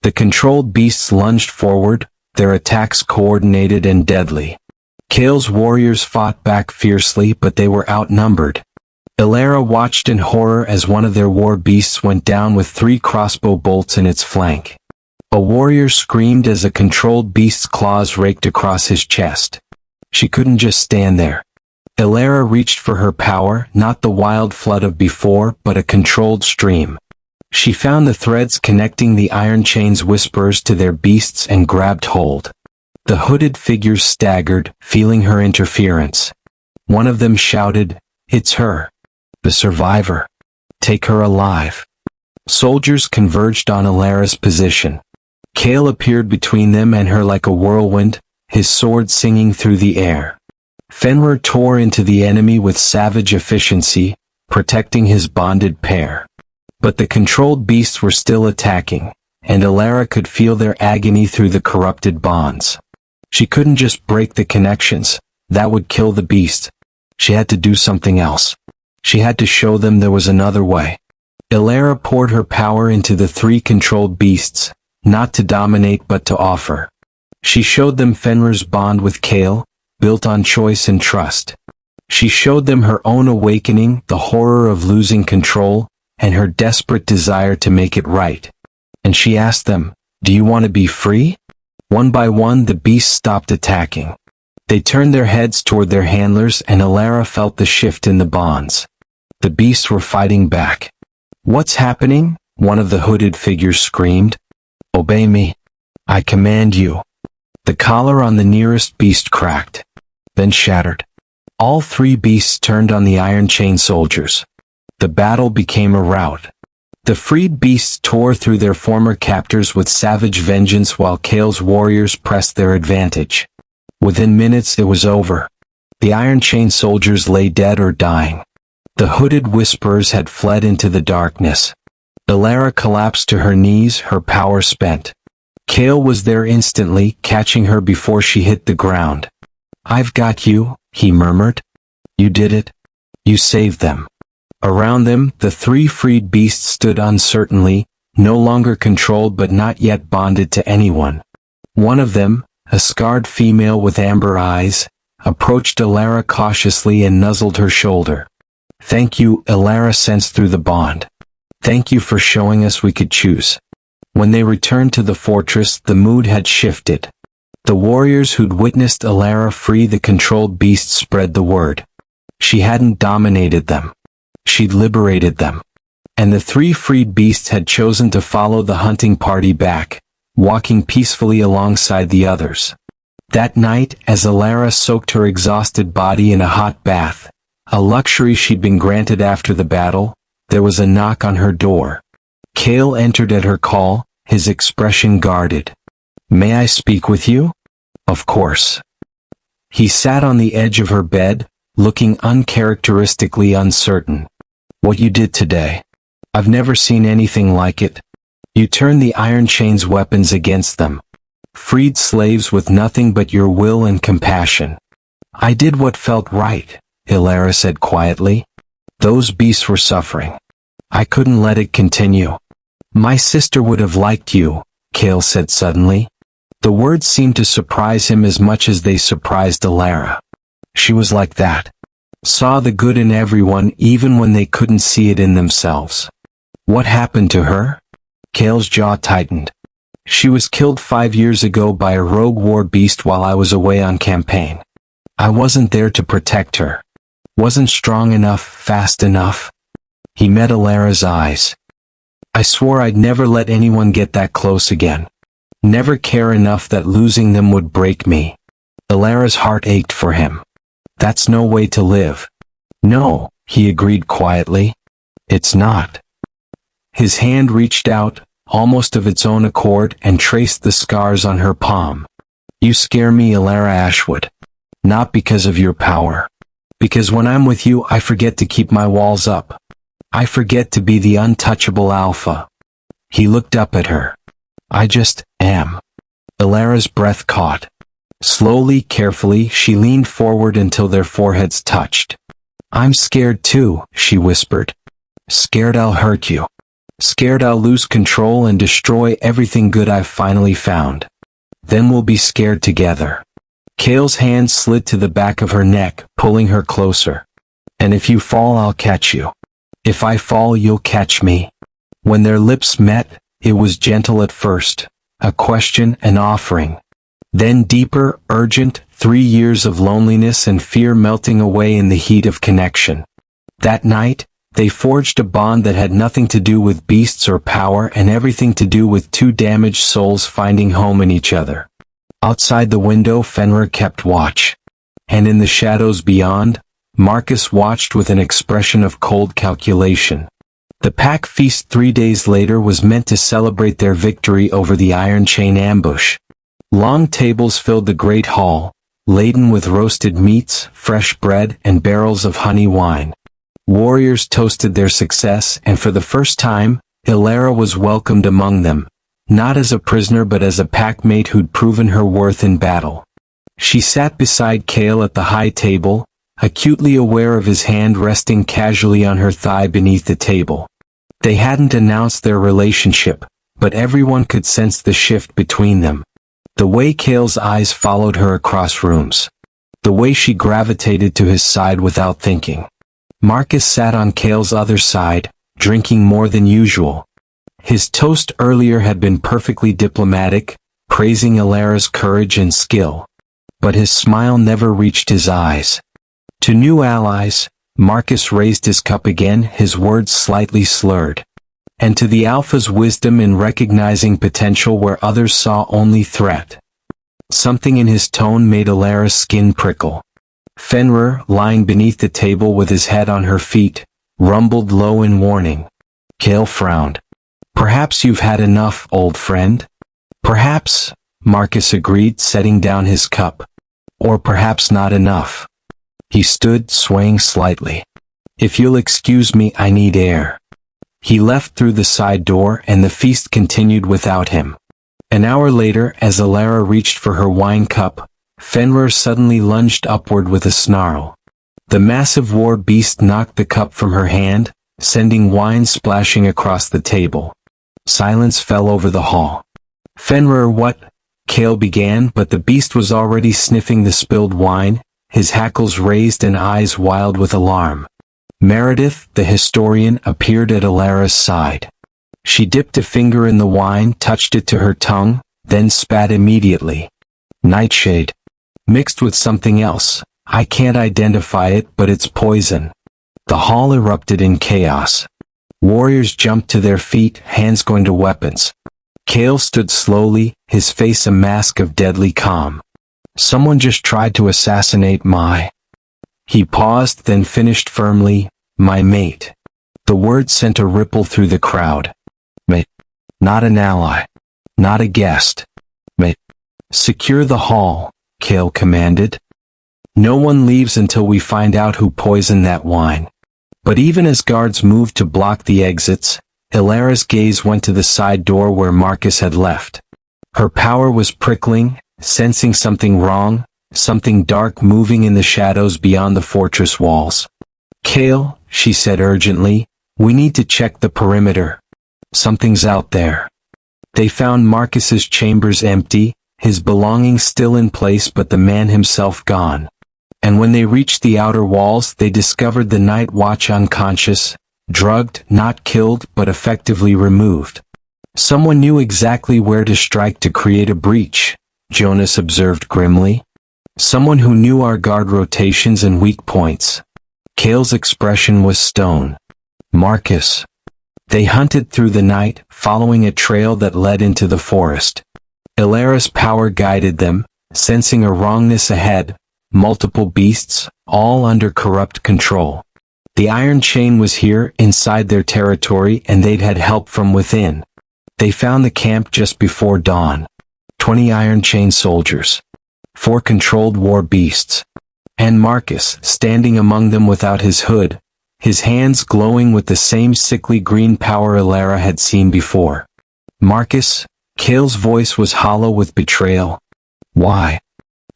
A: The controlled beasts lunged forward, their attacks coordinated and deadly. Cale's warriors fought back fiercely, but they were outnumbered. Elyse watched in horror as one of their war beasts went down with 3 crossbow bolts in its flank. A warrior screamed as a controlled beast's claws raked across his chest. She couldn't just stand there. Elyse reached for her power, not the wild flood of before, but a controlled stream. She found the threads connecting the Iron Chain's whisperers to their beasts and grabbed hold. The hooded figures staggered, feeling her interference. One of them shouted, "It's her. The survivor. Take her alive." Soldiers converged on Elyse's position. Cale appeared between them and her like a whirlwind, his sword singing through the air. Fenrir tore into the enemy with savage efficiency, protecting his bonded pair. But the controlled beasts were still attacking, and Elyse could feel their agony through the corrupted bonds. She couldn't just break the connections, that would kill the beast. She had to do something else. She had to show them there was another way. Elyse poured her power into the 3 controlled beasts, not to dominate but to offer. She showed them Fenrir's bond with Cale, built on choice and trust. She showed them her own awakening, the horror of losing control, and her desperate desire to make it right. And she asked them, "Do you want to be free?" One by one the beasts stopped attacking. They turned their heads toward their handlers, and Elyse felt the shift in the bonds. The beasts were fighting back. "What's happening?" one of the hooded figures screamed. "Obey me. I command you." The collar on the nearest beast cracked, then shattered. All 3 beasts turned on the Iron Chain soldiers. The battle became a rout. The freed beasts tore through their former captors with savage vengeance while Cale's warriors pressed their advantage. Within minutes it was over. The Iron Chain soldiers lay dead or dying. The hooded whisperers had fled into the darkness. Elyse collapsed to her knees, her power spent. Cale was there instantly, catching her before she hit the ground. "I've got you," he murmured. "You did it. You saved them." Around them, the 3 freed beasts stood uncertainly, no longer controlled but not yet bonded to anyone. One of them, a scarred female with amber eyes, approached Elyse cautiously and nuzzled her shoulder. "Thank you," Elyse sensed through the bond. "Thank you for showing us we could choose." When they returned to the fortress, the mood had shifted. The warriors who'd witnessed Elyse free the controlled beasts spread the word. She hadn't dominated them. She'd liberated them. And the 3 freed beasts had chosen to follow the hunting party back, walking peacefully alongside the others. That night, as Elyse soaked her exhausted body in a hot bath, a luxury she'd been granted after the battle, there was a knock on her door. Cale entered at her call, his expression guarded. "May I speak with you?" "Of course." He sat on the edge of her bed, looking uncharacteristically uncertain. "What you did today. I've never seen anything like it. You turned the Iron Chain's weapons against them. Freed slaves with nothing but your will and compassion." "I did what felt right," Elyse said quietly. "Those beasts were suffering. I couldn't let it continue." "My sister would have liked you," Cale said suddenly. The words seemed to surprise him as much as they surprised Elyse. She was like that. Saw the good in everyone even when they couldn't see it in themselves. "What happened to her?" Cale's jaw tightened. "She was killed 5 years ago by a rogue war beast while I was away on campaign. I wasn't there to protect her. Wasn't strong enough, fast enough." He met Elyse's eyes. "I swore I'd never let anyone get that close again. Never care enough that losing them would break me." Elyse's heart ached for him. That's no way to live. No, he agreed quietly. It's not. His hand reached out, almost of its own accord, and traced the scars on her palm. You scare me, Elyse Ashwood. Not because of your power. Because when I'm with you, I forget to keep my walls up. I forget to be the untouchable alpha. He looked up at her. I just am. Elara's breath caught. Slowly, carefully, she leaned forward until their foreheads touched. I'm scared too, she whispered. Scared I'll hurt you. Scared I'll lose control and destroy everything good I've finally found. Then we'll be scared together. Kale's hand slid to the back of her neck, pulling her closer. And if you fall, I'll catch you. If I fall, you'll catch me. When their lips met, it was gentle at first, a question, an offering. Then deeper, urgent, 3 years of loneliness and fear melting away in the heat of connection. That night, they forged a bond that had nothing to do with beasts or power and everything to do with two damaged souls finding home in each other. Outside the window, Fenrir kept watch. And in the shadows beyond, Marcus watched with an expression of cold calculation. The pack feast 3 days later was meant to celebrate their victory over the Iron Chain ambush. Long tables filled the great hall, laden with roasted meats, fresh bread, and barrels of honey wine. Warriors toasted their success, and for the first time, Elara was welcomed among them, not as a prisoner but as a packmate who'd proven her worth in battle. She sat beside Kale at the high table, acutely aware of his hand resting casually on her thigh beneath the table. They hadn't announced their relationship, but everyone could sense the shift between them. The way Kale's eyes followed her across rooms. The way she gravitated to his side without thinking. Marcus sat on Kale's other side, drinking more than usual. His toast earlier had been perfectly diplomatic, praising Elara's courage and skill. But his smile never reached his eyes. To new allies, Marcus raised his cup again, his words slightly slurred. And to the Alpha's wisdom in recognizing potential where others saw only threat. Something in his tone made Elara's skin prickle. Fenrir, lying beneath the table with his head on her feet, rumbled low in warning. Kale frowned. Perhaps you've had enough, old friend? Perhaps, Marcus agreed, setting down his cup. Or perhaps not enough. He stood, swaying slightly. If you'll excuse me, I need air. He left through the side door and the feast continued without him. An hour later, as Elara reached for her wine cup, Fenrir suddenly lunged upward with a snarl. The massive war beast knocked the cup from her hand, sending wine splashing across the table. Silence fell over the hall. Fenrir, what? Kale began, but the beast was already sniffing the spilled wine, his hackles raised and eyes wild with alarm. Meredith, the historian, appeared at Elara's side. She dipped a finger in the wine, touched it to her tongue, then spat immediately. Nightshade. Mixed with something else. I can't identify it, but it's poison. The hall erupted in chaos. Warriors jumped to their feet, hands going to weapons. Kale stood slowly, his face a mask of deadly calm. Someone just tried to assassinate my... He paused, then finished firmly, my mate. The word sent a ripple through the crowd. Mate. Not an ally. Not a guest. Mate. Secure the hall, Kale commanded. No one leaves until we find out who poisoned that wine. But even as guards moved to block the exits, Elara's gaze went to the side door where Marcus had left. Her power was prickling, sensing something wrong, something dark moving in the shadows beyond the fortress walls. Kale, she said urgently, we need to check the perimeter. Something's out there. They found Marcus's chambers empty, his belongings still in place but the man himself gone. And when they reached the outer walls, they discovered the night watch unconscious, drugged, not killed but effectively removed. Someone knew exactly where to strike to create a breach, Jonas observed grimly. Someone who knew our guard rotations and weak points. Kale's expression was stone. Marcus. They hunted through the night, following a trail that led into the forest. Elara's power guided them, sensing a wrongness ahead, multiple beasts, all under corrupt control. The iron chain was here, inside their territory, and they'd had help from within. They found the camp just before dawn. 20 iron chain soldiers. 4 controlled war beasts. And Marcus, standing among them without his hood, his hands glowing with the same sickly green power Elyse had seen before. Marcus? Cale's voice was hollow with betrayal. Why?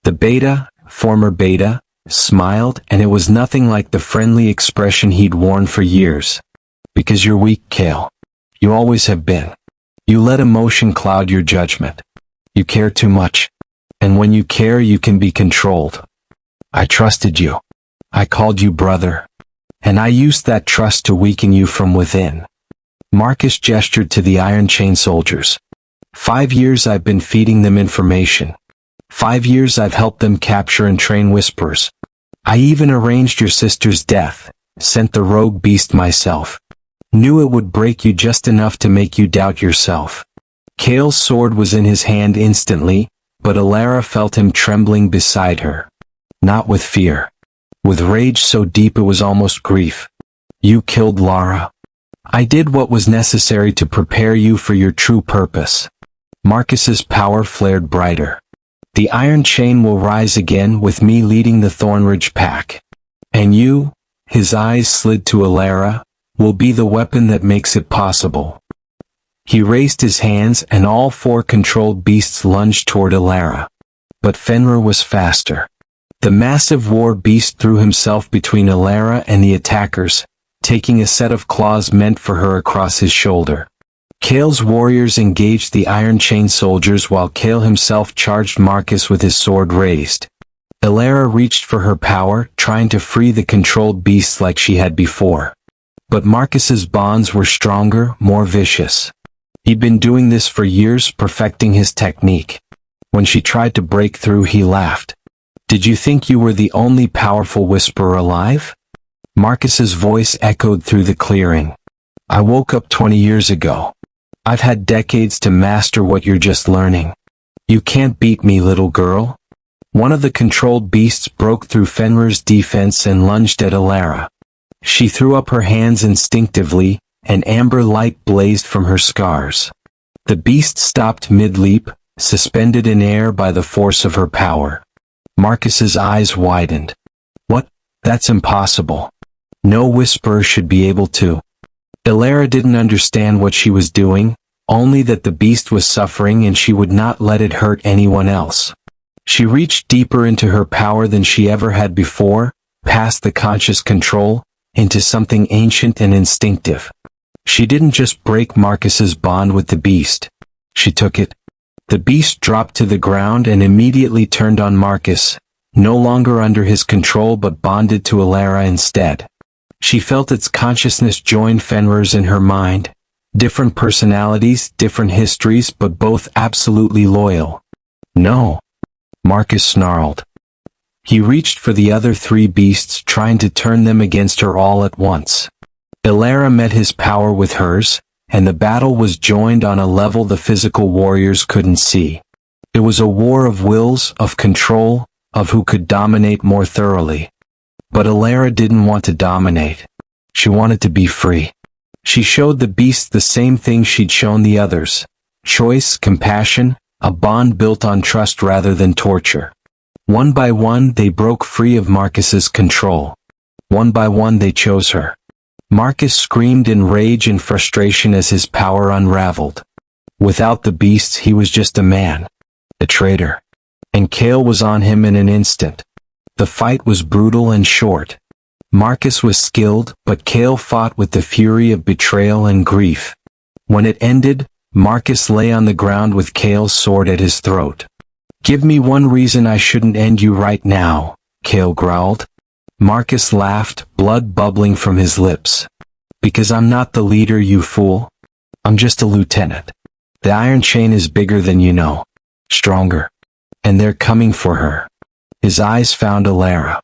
A: The beta, former beta, smiled, and it was nothing like the friendly expression he'd worn for years. Because you're weak, Cale. You always have been. You let emotion cloud your judgment. You care too much. And when you care, you can be controlled. I trusted you. I called you brother. And I used that trust to weaken you from within. Marcus gestured to the iron chain soldiers. 5 years I've been feeding them information. 5 years I've helped them capture and train whisperers. I even arranged your sister's death, sent the rogue beast myself. Knew it would break you just enough to make you doubt yourself. Cale's sword was in his hand instantly, but Elyse felt him trembling beside her. Not with fear. With rage so deep it was almost grief. You killed Lara. I did what was necessary to prepare you for your true purpose. Marcus's power flared brighter. The iron chain will rise again with me leading the Thornridge pack. And you, his eyes slid to Elyse, will be the weapon that makes it possible. He raised his hands and all 4 controlled beasts lunged toward Elyse. But Fenrir was faster. The massive war beast threw himself between Elyse and the attackers, taking a set of claws meant for her across his shoulder. Cale's warriors engaged the iron chain soldiers while Cale himself charged Marcus with his sword raised. Elyse reached for her power, trying to free the controlled beasts like she had before. But Marcus's bonds were stronger, more vicious. He'd been doing this for years, perfecting his technique. When she tried to break through, he laughed. Did you think you were the only powerful whisperer alive? Marcus's voice echoed through the clearing. I woke up 20 years ago. I've had decades to master what you're just learning. You can't beat me, little girl. One of the controlled beasts broke through Fenrir's defense and lunged at Elyse. She threw up her hands instinctively, and amber light blazed from her scars. The beast stopped mid-leap, suspended in air by the force of her power. Marcus's eyes widened. What? That's impossible. No whisperer should be able to. Elyse didn't understand what she was doing, only that the beast was suffering and she would not let it hurt anyone else. She reached deeper into her power than she ever had before, past the conscious control, into something ancient and instinctive. She didn't just break Marcus's bond with the beast. She took it. The beast dropped to the ground and immediately turned on Marcus, no longer under his control but bonded to Elyse instead. She felt its consciousness join Fenrir's in her mind. Different personalities, different histories, but both absolutely loyal. No. Marcus snarled. He reached for the other 3 beasts, trying to turn them against her all at once. Elyse met his power with hers, and the battle was joined on a level the physical warriors couldn't see. It was a war of wills, of control, of who could dominate more thoroughly. But Elyse didn't want to dominate. She wanted to be free. She showed the beasts the same thing she'd shown the others. Choice, compassion, a bond built on trust rather than torture. One by one they broke free of Marcus's control. One by one they chose her. Marcus screamed in rage and frustration as his power unraveled. Without the beasts he was just a man. A traitor. And Cale was on him in an instant. The fight was brutal and short. Marcus was skilled, but Cale fought with the fury of betrayal and grief. When it ended, Marcus lay on the ground with Cale's sword at his throat. Give me one reason I shouldn't end you right now, Cale growled. Marcus laughed, blood bubbling from his lips. Because I'm not the leader, you fool. I'm just a lieutenant. The iron chain is bigger than you know. Stronger. And they're coming for her. His eyes found Elyse.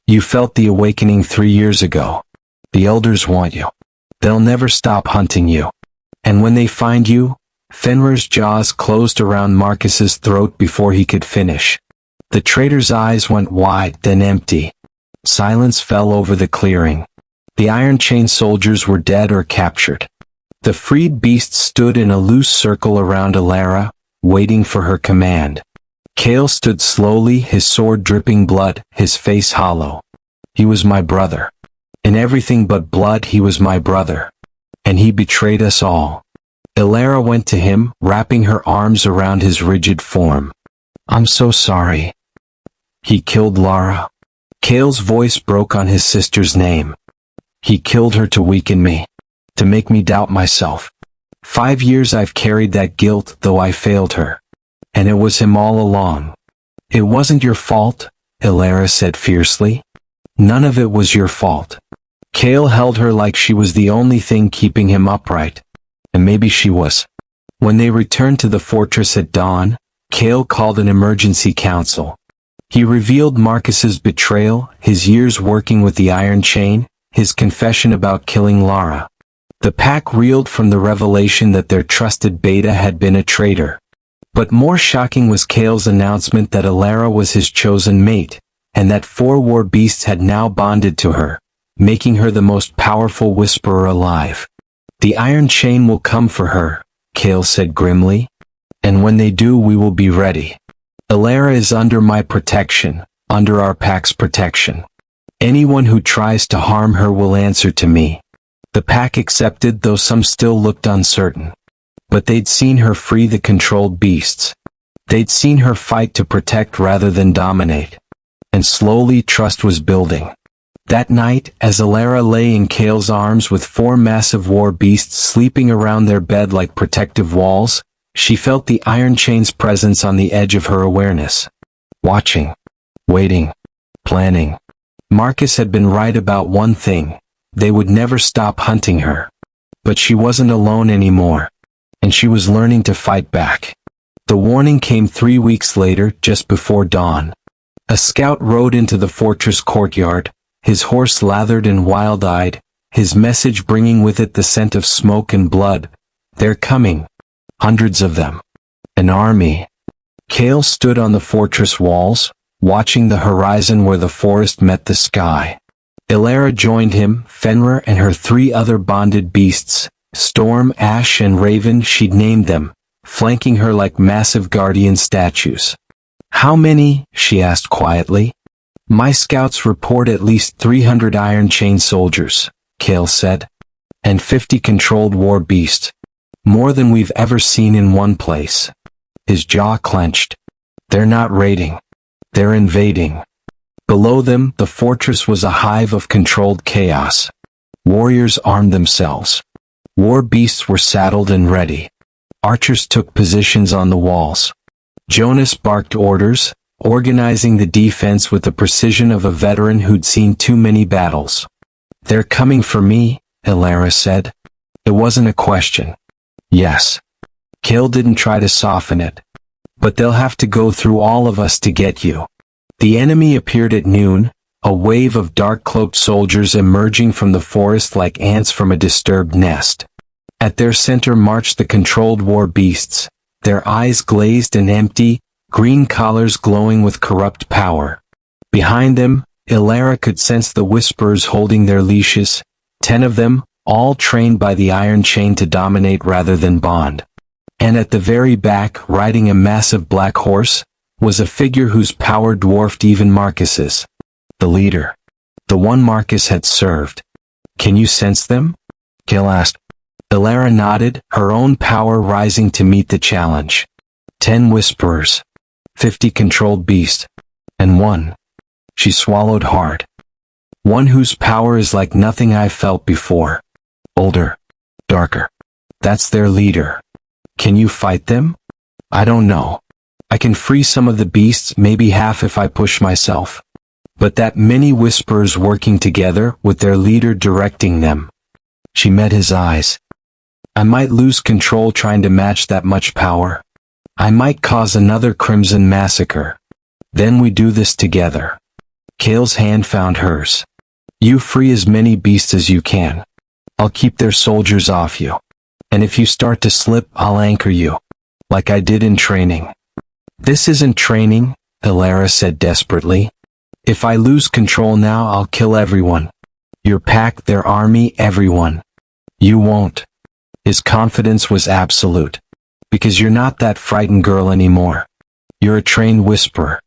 A: You felt the awakening 3 years ago. The elders want you. They'll never stop hunting you. And when they find you, Fenrir's jaws closed around Marcus's throat before he could finish. The trader's eyes went wide, then empty. Silence fell over the clearing. The Iron Chain soldiers were dead or captured. The freed beasts stood in a loose circle around Elyse, waiting for her command. Kale stood slowly, his sword dripping blood, his face hollow. He was my brother. In everything but blood he was my brother. And he betrayed us all. Elyse went to him, wrapping her arms around his rigid form. I'm so sorry. He killed Lara. Kale's voice broke on his sister's name. He killed her to weaken me. To make me doubt myself. 5 years I've carried that guilt, though I failed her. And it was him all along. It wasn't your fault, Elyse said fiercely. None of it was your fault. Kale held her like she was the only thing keeping him upright. And maybe she was. When they returned to the fortress at dawn, Kale called an emergency council. He revealed Marcus's betrayal, his years working with the Iron Chain, his confession about killing Lara. The pack reeled from the revelation that their trusted beta had been a traitor. But more shocking was Kale's announcement that Elyse was his chosen mate, and that 4 war beasts had now bonded to her, making her the most powerful whisperer alive. The Iron Chain will come for her, Kale said grimly. And when they do, we will be ready. Elyse is under my protection, under our pack's protection. Anyone who tries to harm her will answer to me. The pack accepted, though some still looked uncertain. But they'd seen her free the controlled beasts. They'd seen her fight to protect rather than dominate. And slowly trust was building. That night, as Elyse lay in Kale's arms with 4 massive war beasts sleeping around their bed like protective walls, she felt the Iron Chain's presence on the edge of her awareness. Watching. Waiting. Planning. Marcus had been right about one thing. They would never stop hunting her. But she wasn't alone anymore. And she was learning to fight back. The warning came 3 weeks later, just before dawn. A scout rode into the fortress courtyard, his horse lathered and wild-eyed, his message bringing with it the scent of smoke and blood. They're coming. Hundreds of them. An army. Kale stood on the fortress walls, watching the horizon where the forest met the sky. Elyse joined him, Fenrir and her 3 other bonded beasts, Storm, Ash and Raven she'd named them, flanking her like massive guardian statues. How many? She asked quietly. My scouts report at least 300 Iron Chain soldiers, Kale said. And 50 controlled war beasts. More than we've ever seen in one place. His jaw clenched. They're not raiding. They're invading. Below them, the fortress was a hive of controlled chaos. Warriors armed themselves. War beasts were saddled and ready. Archers took positions on the walls. Jonas barked orders, organizing the defense with the precision of a veteran who'd seen too many battles. They're coming for me, Elyse said. It wasn't a question. Yes. Kale didn't try to soften it. But they'll have to go through all of us to get you. The enemy appeared at noon, a wave of dark-cloaked soldiers emerging from the forest like ants from a disturbed nest. At their center marched the controlled war beasts, their eyes glazed and empty, green collars glowing with corrupt power. Behind them, Elyse could sense the whisperers holding their leashes, 10 of them, all trained by the Iron Chain to dominate rather than bond. And at the very back, riding a massive black horse, was a figure whose power dwarfed even Marcus's. The leader. The one Marcus had served. Can you sense them? Kale asked. Elyse nodded, her own power rising to meet the challenge. 10 whisperers. 50 controlled beasts. And one. She swallowed hard. One whose power is like nothing I've felt before. Older. Darker. That's their leader. Can you fight them? I don't know. I can free some of the beasts, maybe half if I push myself. But that many whisperers working together, with their leader directing them. She met his eyes. I might lose control trying to match that much power. I might cause another Crimson massacre. Then we do this together. Kale's hand found hers. You free as many beasts as you can. I'll keep their soldiers off you. And if you start to slip, I'll anchor you. Like I did in training. This isn't training, Elyse said desperately. If I lose control now, I'll kill everyone. Your pack, their army, everyone. You won't. His confidence was absolute. Because you're not that frightened girl anymore. You're a trained whisperer.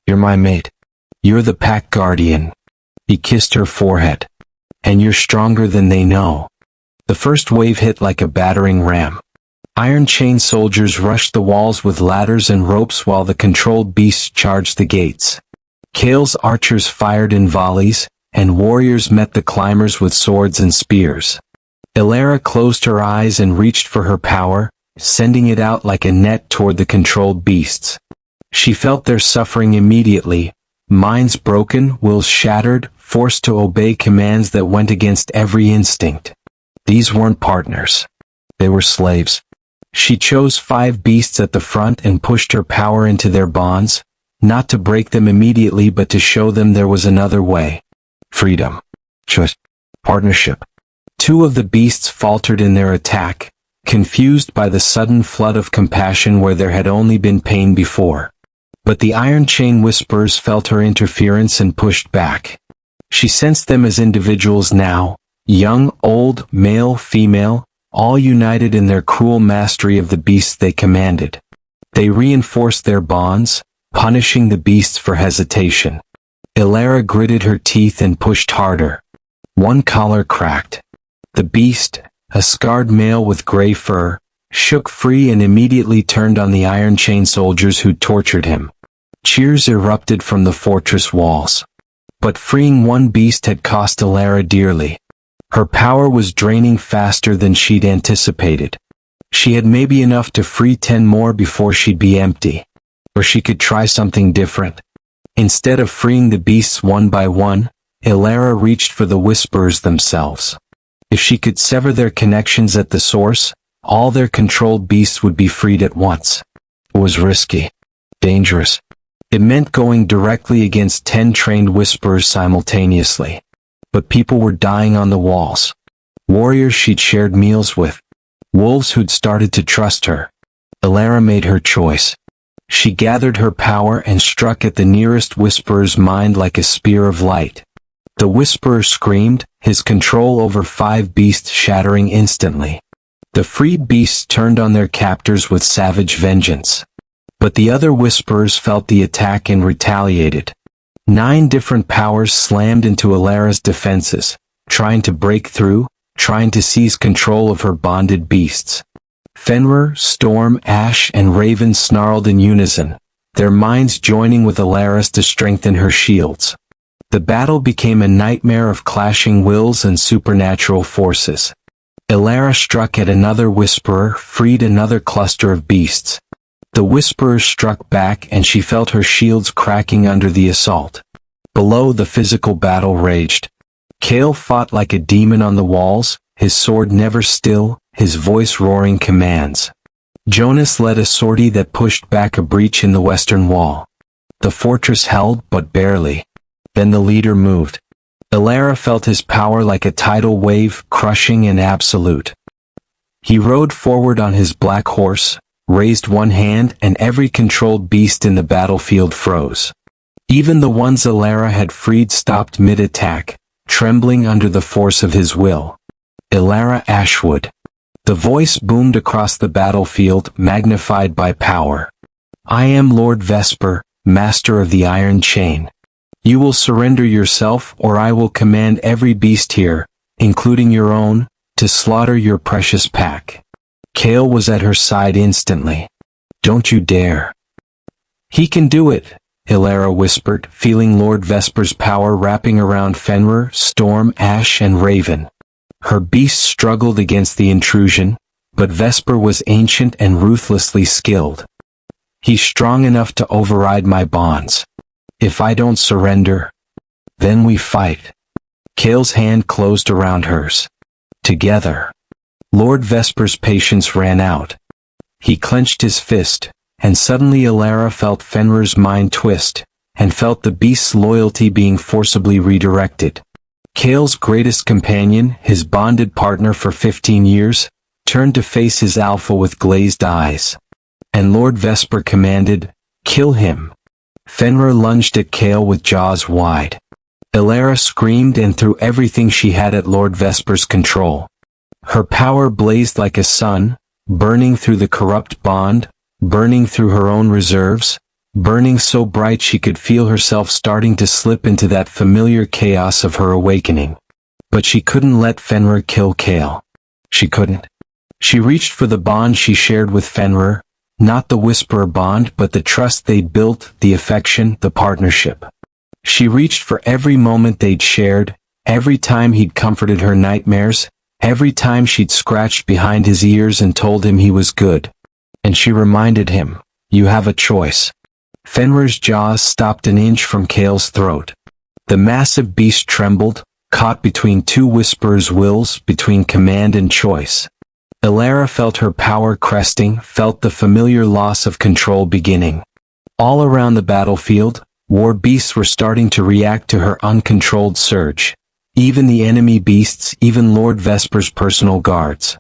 A: You're my mate. You're the pack guardian. He kissed her forehead. And you're stronger than they know. The first wave hit like a battering ram. Iron chain soldiers rushed the walls with ladders and ropes while the controlled beasts charged the gates. Kale's archers fired in volleys, and warriors met the climbers with swords and spears. Elyse closed her eyes and reached for her power, sending it out like a net toward the controlled beasts. She felt their suffering immediately, minds broken, wills shattered, forced to obey commands that went against every instinct. These weren't partners. They were slaves. She chose 5 beasts at the front and pushed her power into their bonds, not to break them immediately but to show them there was another way. Freedom. Choice. Partnership. 2 of the beasts faltered in their attack, confused by the sudden flood of compassion where there had only been pain before. But the Iron Chain Whisperers felt her interference and pushed back. She sensed them as individuals now, young, old, male, female, all united in their cruel mastery of the beasts they commanded. They reinforced their bonds, punishing the beasts for hesitation. Elyse gritted her teeth and pushed harder. One collar cracked. The beast, a scarred male with gray fur, shook free and immediately turned on the iron chain soldiers who tortured him. Cheers erupted from the fortress walls. But freeing one beast had cost Elyse dearly. Her power was draining faster than she'd anticipated. She had maybe enough to free 10 more before she'd be empty. Or she could try something different. Instead of freeing the beasts one by one, Elyse reached for the Whisperers themselves. If she could sever their connections at the source, all their controlled beasts would be freed at once. It was risky. Dangerous. It meant going directly against 10 trained Whisperers simultaneously. But people were dying on the walls. Warriors she'd shared meals with. Wolves who'd started to trust her. Elyse made her choice. She gathered her power and struck at the nearest Whisperer's mind like a spear of light. The Whisperer screamed, his control over 5 beasts shattering instantly. The freed beasts turned on their captors with savage vengeance. But the other Whisperers felt the attack and retaliated. 9 different powers slammed into Elyse's defenses, trying to break through, trying to seize control of her bonded beasts. Fenrir, Storm, Ash, and Raven snarled in unison, their minds joining with Elyse to strengthen her shields. The battle became a nightmare of clashing wills and supernatural forces. Elyse struck at another Whisperer, freed another cluster of beasts. The Whisperers struck back and she felt her shields cracking under the assault. Below, the physical battle raged. Kale fought like a demon on the walls, his sword never still, his voice roaring commands. Jonas led a sortie that pushed back a breach in the western wall. The fortress held, but barely. Then the leader moved. Elyse felt his power like a tidal wave, crushing and absolute. He rode forward on his black horse, raised one hand, and every controlled beast in the battlefield froze. Even the ones Elyse had freed stopped mid-attack, trembling under the force of his will. Elyse Ashwood. The voice boomed across the battlefield, magnified by power. I am Lord Vesper, master of the Iron Chain. You will surrender yourself or I will command every beast here, including your own, to slaughter your precious pack. Kale was at her side instantly. Don't you dare. He can do it, Elyse whispered, feeling Lord Vesper's power wrapping around Fenrir, Storm, Ash, and Raven. Her beasts struggled against the intrusion, but Vesper was ancient and ruthlessly skilled. He's strong enough to override my bonds. If I don't surrender, then we fight. Kale's hand closed around hers. Together. Lord Vesper's patience ran out. He clenched his fist, and suddenly Elyse felt Fenrir's mind twist, and felt the beast's loyalty being forcibly redirected. Kale's greatest companion, his bonded partner for 15 years, turned to face his alpha with glazed eyes. And Lord Vesper commanded, kill him. Fenrir lunged at Kale with jaws wide. Elyse screamed and threw everything she had at Lord Vesper's control. Her power blazed like a sun, burning through the corrupt bond, burning through her own reserves, burning so bright she could feel herself starting to slip into that familiar chaos of her awakening. But she couldn't let Fenrir kill Kale. She couldn't. She reached for the bond she shared with Fenrir, not the Whisperer bond but the trust they'd built, the affection, the partnership. She reached for every moment they'd shared, every time he'd comforted her nightmares, every time she'd scratched behind his ears and told him he was good. And she reminded him, you have a choice. Fenrir's jaws stopped an inch from Kale's throat. The massive beast trembled, caught between two Whisperers' wills, between command and choice. Elyse felt her power cresting, felt the familiar loss of control beginning. All around the battlefield, war beasts were starting to react to her uncontrolled surge. Even the enemy beasts, even Lord Vesper's personal guards.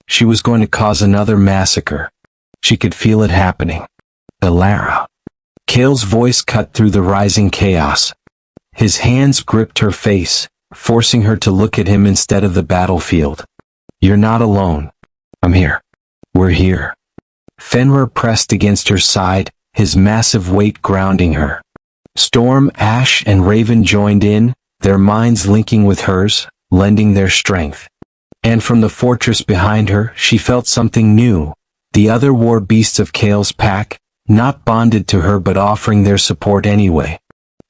A: She was going to cause another massacre. She could feel it happening. Elyse. Kale's voice cut through the rising chaos. His hands gripped her face, forcing her to look at him instead of the battlefield. You're not alone. I'm here. We're here. Fenrir pressed against her side, his massive weight grounding her. Storm, Ash, and Raven joined in, their minds linking with hers, lending their strength. And from the fortress behind her, she felt something new. The other war beasts of Kale's pack, not bonded to her but offering their support anyway.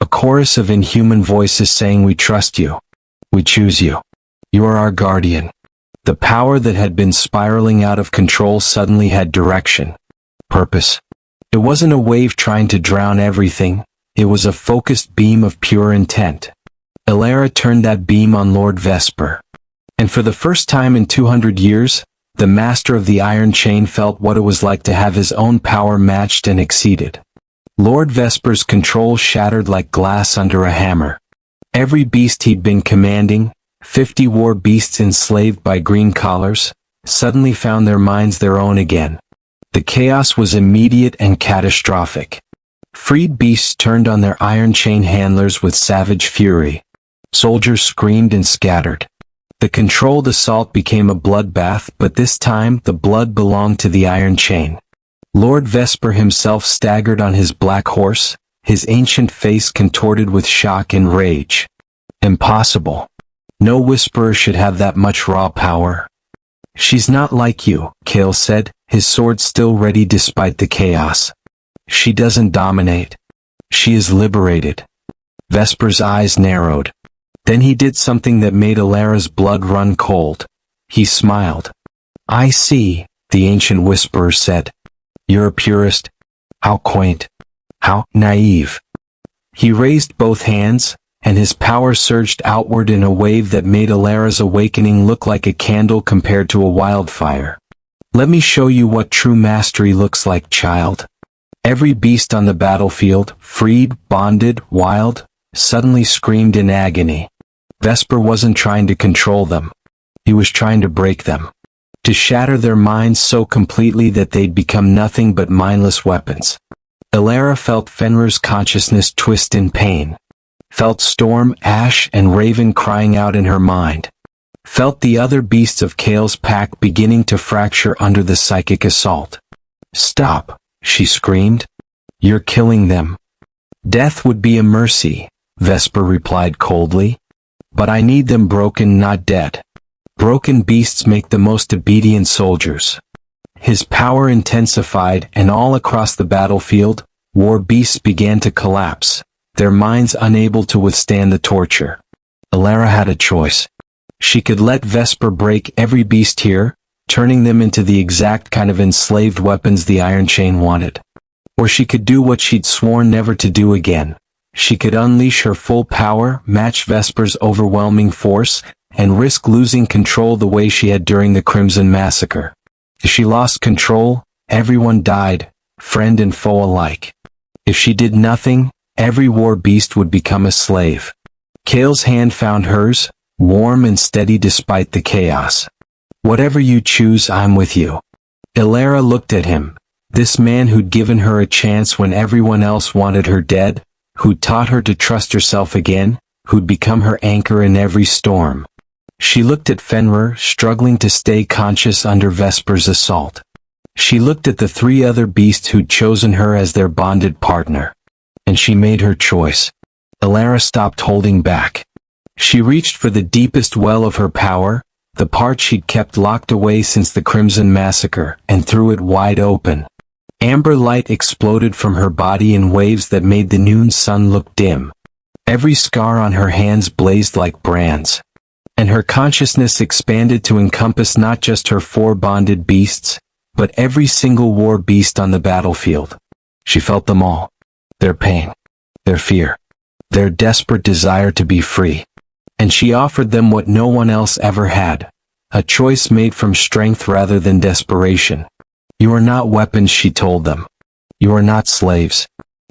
A: A chorus of inhuman voices saying, we trust you. We choose you. You are our guardian. The power that had been spiraling out of control suddenly had direction. Purpose. It wasn't a wave trying to drown everything, it was a focused beam of pure intent. Elyse turned that beam on Lord Vesper. And for the first time in 200 years, the master of the Iron Chain felt what it was like to have his own power matched and exceeded. Lord Vesper's control shattered like glass under a hammer. Every beast he'd been commanding, 50 war beasts enslaved by green collars, suddenly found their minds their own again. The chaos was immediate and catastrophic. Freed beasts turned on their Iron Chain handlers with savage fury. Soldiers screamed and scattered. The controlled assault became a bloodbath, but this time the blood belonged to the Iron Chain. Lord Vesper himself staggered on his black horse, his ancient face contorted with shock and rage. Impossible. No Whisperer should have that much raw power. She's not like you, Kale said, his sword still ready despite the chaos. She doesn't dominate. She is liberated. Vesper's eyes narrowed. Then he did something that made Elyse's blood run cold. He smiled. I see, the ancient Whisperer said. You're a purist. How quaint. How naive. He raised both hands, and his power surged outward in a wave that made Elyse's awakening look like a candle compared to a wildfire. Let me show you what true mastery looks like, child. Every beast on the battlefield, freed, bonded, wild, suddenly screamed in agony. Vesper wasn't trying to control them. He was trying to break them. To shatter their minds so completely that they'd become nothing but mindless weapons. Elyse felt Fenrir's consciousness twist in pain. Felt Storm, Ash, and Raven crying out in her mind. Felt the other beasts of Kale's pack beginning to fracture under the psychic assault. Stop, she screamed. You're killing them. Death would be a mercy, Vesper replied coldly. But I need them broken, not dead. Broken beasts make the most obedient soldiers. His power intensified, and all across the battlefield, war beasts began to collapse, their minds unable to withstand the torture. Elyse had a choice. She could let Vesper break every beast here, turning them into the exact kind of enslaved weapons the Iron Chain wanted. Or she could do what she'd sworn never to do again. She could unleash her full power, match Vesper's overwhelming force, and risk losing control the way she had during the Crimson Massacre. If she lost control, everyone died, friend and foe alike. If she did nothing, every war beast would become a slave. Kale's hand found hers, warm and steady despite the chaos. Whatever you choose, I'm with you. Elyse looked at him, This man who'd given her a chance when everyone else wanted her dead, who'd taught her to trust herself again, who'd become her anchor in every storm. She looked at Fenrir, struggling to stay conscious under Vesper's assault. She looked at the three other beasts who'd chosen her as their bonded partner. And she made her choice. Elara stopped holding back. She reached for the deepest well of her power, the part she'd kept locked away since the Crimson Massacre, and threw it wide open. Amber light exploded from her body in waves that made the noon sun look dim. Every scar on her hands blazed like brands. And her consciousness expanded to encompass not just her 4 bonded beasts, but every single war beast on the battlefield. She felt them all. Their pain. Their fear. Their desperate desire to be free. And she offered them what no one else ever had. A choice made from strength rather than desperation. You are not weapons, she told them. You are not slaves.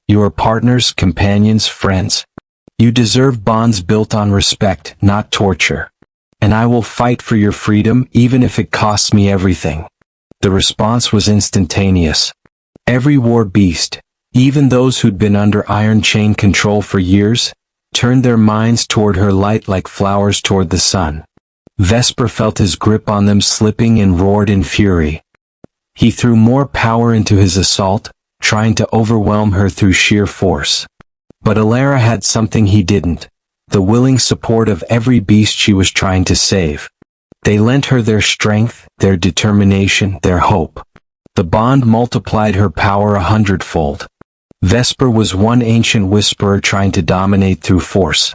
A: You are partners, companions, friends. You deserve bonds built on respect, not torture. And I will fight for your freedom even if it costs me everything. The response was instantaneous. Every war beast, even those who'd been under iron chain control for years, turned their minds toward her light like flowers toward the sun. Vesper felt his grip on them slipping and roared in fury. He threw more power into his assault, trying to overwhelm her through sheer force. But Elara had something he didn't, the willing support of every beast she was trying to save. They lent her their strength, their determination, their hope. The bond multiplied her power 100-fold. Vesper was one ancient whisperer trying to dominate through force.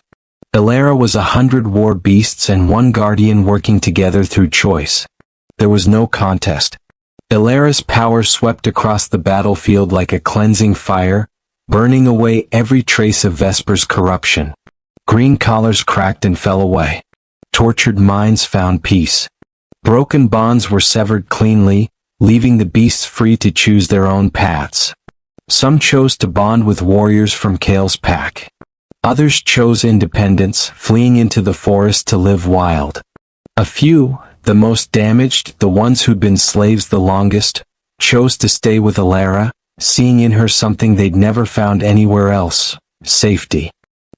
A: Elara was 100 war beasts and one guardian working together through choice. There was no contest. Elara's power swept across the battlefield like a cleansing fire, burning away every trace of Vesper's corruption. Green collars cracked and fell away. Tortured minds found peace. Broken bonds were severed cleanly, leaving the beasts free to choose their own paths. Some chose to bond with warriors from Kale's pack. Others chose independence, fleeing into the forest to live wild. A few, the most damaged, the ones who'd been slaves the longest, chose to stay with Elara, seeing in her something they'd never found anywhere else: safety.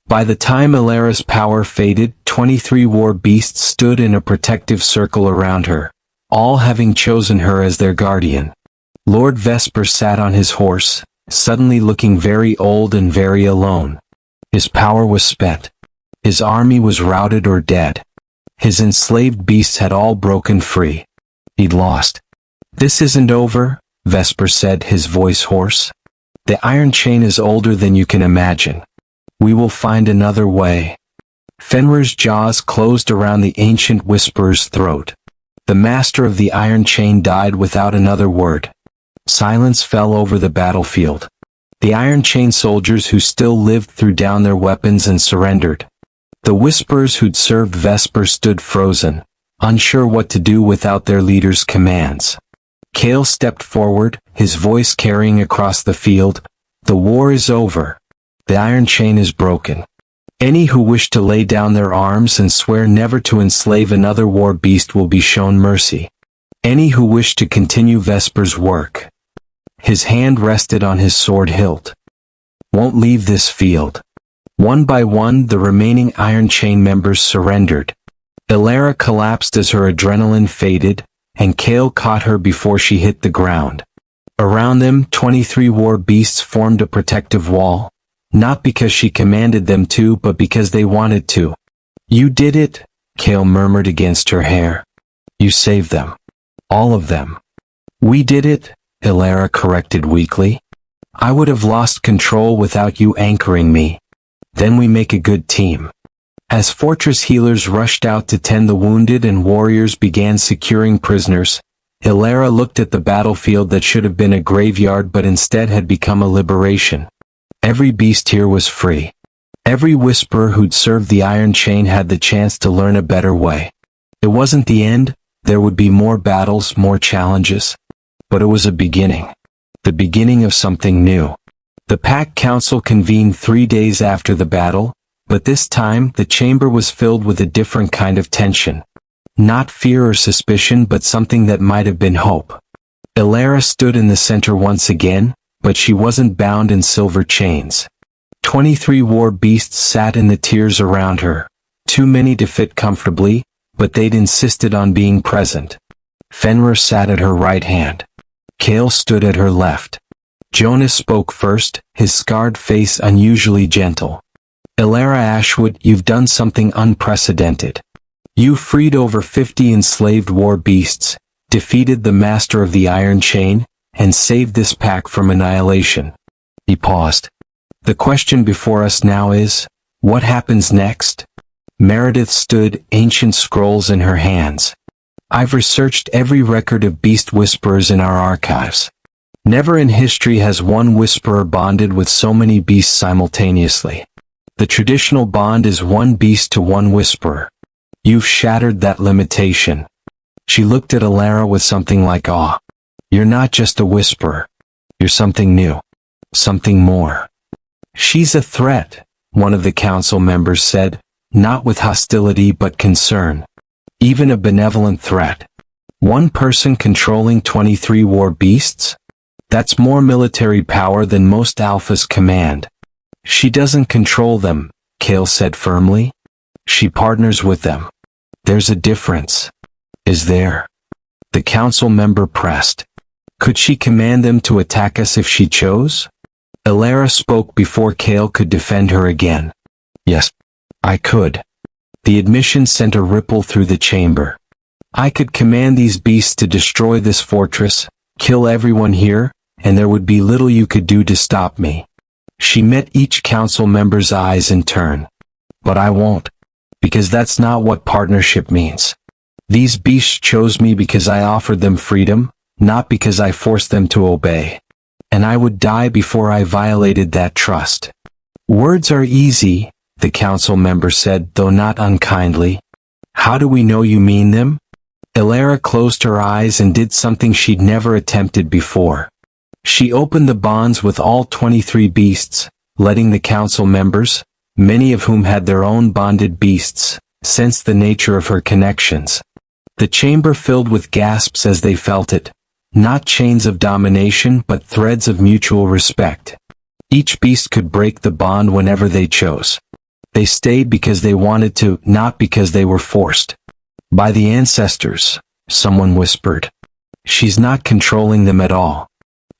A: By the time Elara's power faded, 23 war beasts stood in a protective circle around her, all having chosen her as their guardian. Lord Vesper sat on his horse, suddenly looking very old and very alone. His power was spent. His army was routed or dead. His enslaved beasts had all broken free. He'd lost. "This isn't over," Vesper said, his voice hoarse. "The iron chain is older than you can imagine. We will find another way." Fenrir's jaws closed around the ancient whisperer's throat. The master of the iron chain died without another word. Silence fell over the battlefield. The iron chain soldiers who still lived threw down their weapons and surrendered. The whisperers who'd served Vesper stood frozen, unsure what to do without their leader's commands. Kale stepped forward, his voice carrying across the field. "The war is over. The iron chain is broken. Any who wish to lay down their arms and swear never to enslave another war beast will be shown mercy. Any who wish to continue Vesper's work." His hand rested on his sword hilt. "Won't leave this field." One by one, the remaining iron chain members surrendered. Elara collapsed as her adrenaline faded, and Kale caught her before she hit the ground. Around them, 23 war beasts formed a protective wall, not because she commanded them to, but because they wanted to. "You did it," Kale murmured against her hair. "You saved them. All of them." "We did it," Elara corrected weakly. "I would have lost control without you anchoring me. Then we make a good team." As fortress healers rushed out to tend the wounded and warriors began securing prisoners, Elara looked at the battlefield that should have been a graveyard but instead had become a liberation. Every beast here was free. Every whisperer who'd served the iron chain had the chance to learn a better way. It wasn't the end, there would be more battles, more challenges. But it was a beginning. The beginning of something new. The Pack Council convened 3 days after the battle, but this time the chamber was filled with a different kind of tension. Not fear or suspicion, but something that might have been hope. Elyse stood in the center once again, but she wasn't bound in silver chains. 23 war beasts sat in the tiers around her, too many to fit comfortably, but they'd insisted on being present. Fenrir sat at her right hand. Kale stood at her left. Jonas spoke first, his scarred face unusually gentle. Elyse Ashwood, you've done something unprecedented. You freed over 50 enslaved war beasts, defeated the master of the Iron Chain, and saved this pack from annihilation. He paused. The question before us now is, what happens next? Meredith stood, ancient scrolls in her hands. I've researched every record of beast whisperers in our archives. Never in history has one whisperer bonded with so many beasts simultaneously. The traditional bond is one beast to one whisperer. You've shattered that limitation. She looked at Elyse with something like awe. You're not just a whisperer. You're something new. Something more. She's a threat, one of the council members said, not with hostility but concern. Even a benevolent threat. One person controlling 23 war beasts? That's more military power than most alphas command. She doesn't control them, Kale said firmly. She partners with them. There's a difference. Is there? The council member pressed. Could she command them to attack us if she chose? Elyse spoke before Kale could defend her again. Yes, I could. The admission sent a ripple through the chamber. I could command these beasts to destroy this fortress, kill everyone here, and there would be little you could do to stop me. She met each council member's eyes in turn. But I won't. Because that's not what partnership means. These beasts chose me because I offered them freedom, not because I forced them to obey. And I would die before I violated that trust. Words are easy, the council member said, though not unkindly. How do we know you mean them? Elyse closed her eyes and did something she'd never attempted before. She opened the bonds with all 23 beasts, letting the council members, many of whom had their own bonded beasts, sense the nature of her connections. The chamber filled with gasps as they felt it, not chains of domination but threads of mutual respect. Each beast could break the bond whenever they chose. They stayed because they wanted to, not because they were forced. By the ancestors, someone whispered. She's not controlling them at all.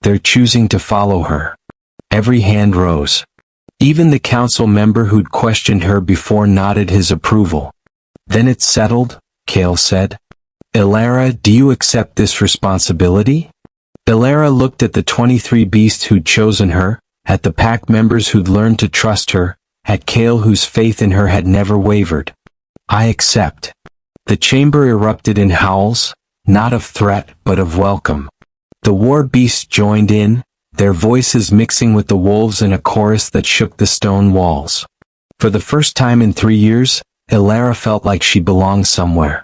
A: They're choosing to follow her. Every hand rose. Even the council member who'd questioned her before nodded his approval. Then it's settled, Kale said. Elyse, do you accept this responsibility? Elyse looked at the 23 beasts who'd chosen her, at the pack members who'd learned to trust her, at Kale whose faith in her had never wavered. I accept. The chamber erupted in howls, not of threat but of welcome. The war beasts joined in, their voices mixing with the wolves in a chorus that shook the stone walls. For the first time in 3 years, Elyse felt like she belonged somewhere.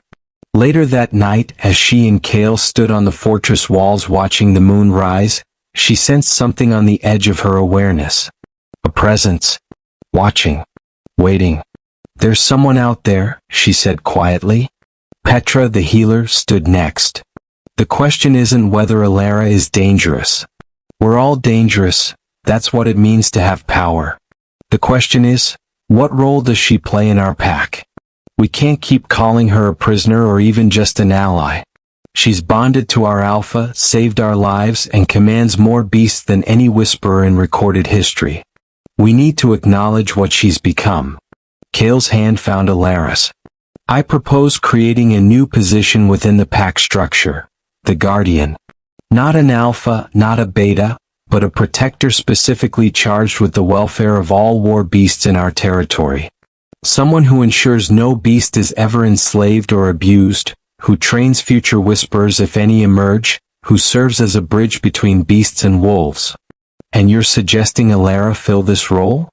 A: Later that night, as she and Kale stood on the fortress walls watching the moon rise, she sensed something on the edge of her awareness. A presence. Watching. Waiting. There's someone out there, she said quietly. Petra, the healer, stood next. The question isn't whether Elyse is dangerous. We're all dangerous, that's what it means to have power. The question is, what role does she play in our pack? We can't keep calling her a prisoner or even just an ally. She's bonded to our alpha, saved our lives, and commands more beasts than any whisperer in recorded history. We need to acknowledge what she's become. Kale's hand found Elyse. I propose creating a new position within the pack structure. The Guardian. Not an alpha, not a beta, but a protector specifically charged with the welfare of all war beasts in our territory. Someone who ensures no beast is ever enslaved or abused, who trains future whisperers if any emerge, who serves as a bridge between beasts and wolves. And you're suggesting Elyse fill this role?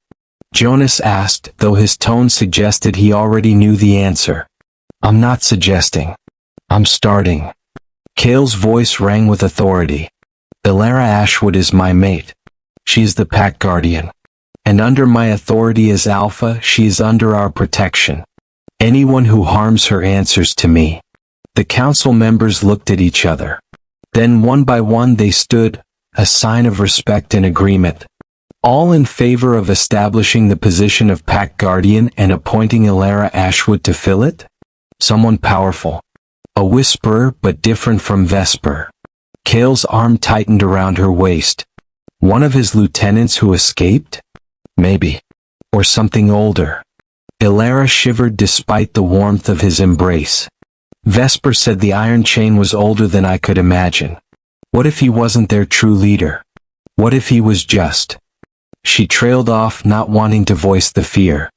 A: Jonas asked, though his tone suggested he already knew the answer. I'm not suggesting. I'm starting. Kale's voice rang with authority. Elyse Ashwood is my mate. She is the pack guardian. And under my authority as alpha, she is under our protection. Anyone who harms her answers to me. The council members looked at each other. Then one by one they stood, a sign of respect and agreement. All in favor of establishing the position of Pack Guardian and appointing Elyse Ashwood to fill it? Someone powerful. A whisperer but different from Vesper. Cale's arm tightened around her waist. One of his lieutenants who escaped? Maybe. Or something older. Elyse shivered despite the warmth of his embrace. Vesper said the Iron Chain was older than I could imagine. What if he wasn't their true leader? What if he was just? She trailed off, not wanting to voice the fear.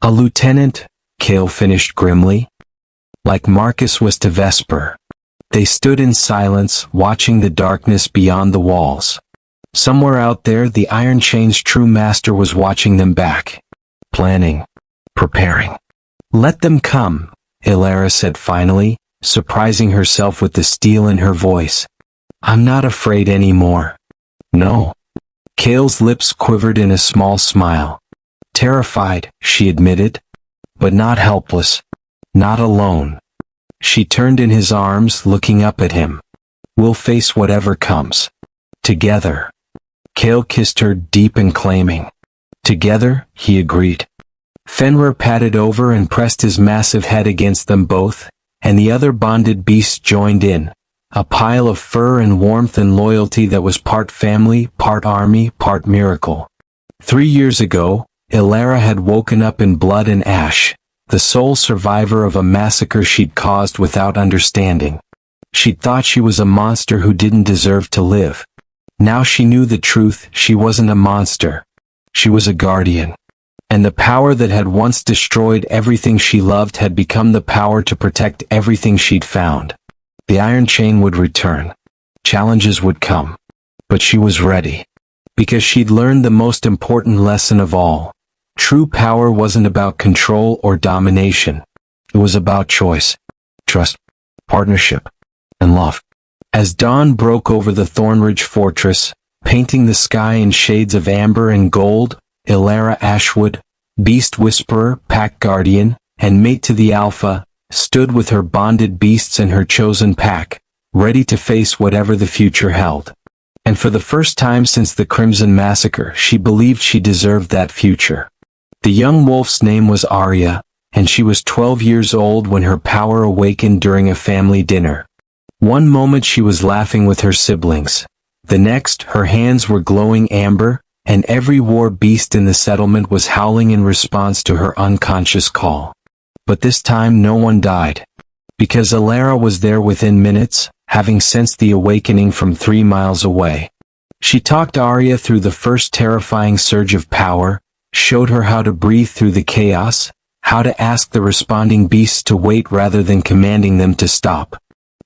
A: A lieutenant, Cale finished grimly. Like Marcus was to Vesper. They stood in silence, watching the darkness beyond the walls. Somewhere out there, the Iron Chain's true master was watching them back. Planning. Preparing. Let them come, Elyse said finally, surprising herself with the steel in her voice. I'm not afraid anymore. No. Cale's lips quivered in a small smile. Terrified, she admitted. But not helpless. Not alone. She turned in his arms, looking up at him. We'll face whatever comes. Together. Cale kissed her deep and claiming. Together, he agreed. Fenrir padded over and pressed his massive head against them both, and the other bonded beasts joined in, a pile of fur and warmth and loyalty that was part family, part army, part miracle. 3 years ago, Elyse had woken up in blood and ash, the sole survivor of a massacre she'd caused without understanding. She'd thought she was a monster who didn't deserve to live. Now she knew the truth, she wasn't a monster. She was a guardian. And the power that had once destroyed everything she loved had become the power to protect everything she'd found. The Iron Chain would return. Challenges would come. But she was ready. Because she'd learned the most important lesson of all. True power wasn't about control or domination. It was about choice, trust, partnership, and love. As dawn broke over the Thornridge Fortress, painting the sky in shades of amber and gold, Elyse Ashwood, Beast Whisperer, Pack Guardian, and mate to the Alpha, stood with her bonded beasts and her chosen pack, ready to face whatever the future held. And for the first time since the Crimson Massacre, she believed she deserved that future. The young wolf's name was Arya, and she was 12 years old when her power awakened during a family dinner. One moment she was laughing with her siblings. The next, her hands were glowing amber, and every war beast in the settlement was howling in response to her unconscious call. But this time no one died. Because Elyse was there within minutes, having sensed the awakening from 3 miles away. She talked Arya through the first terrifying surge of power, showed her how to breathe through the chaos, how to ask the responding beasts to wait rather than commanding them to stop.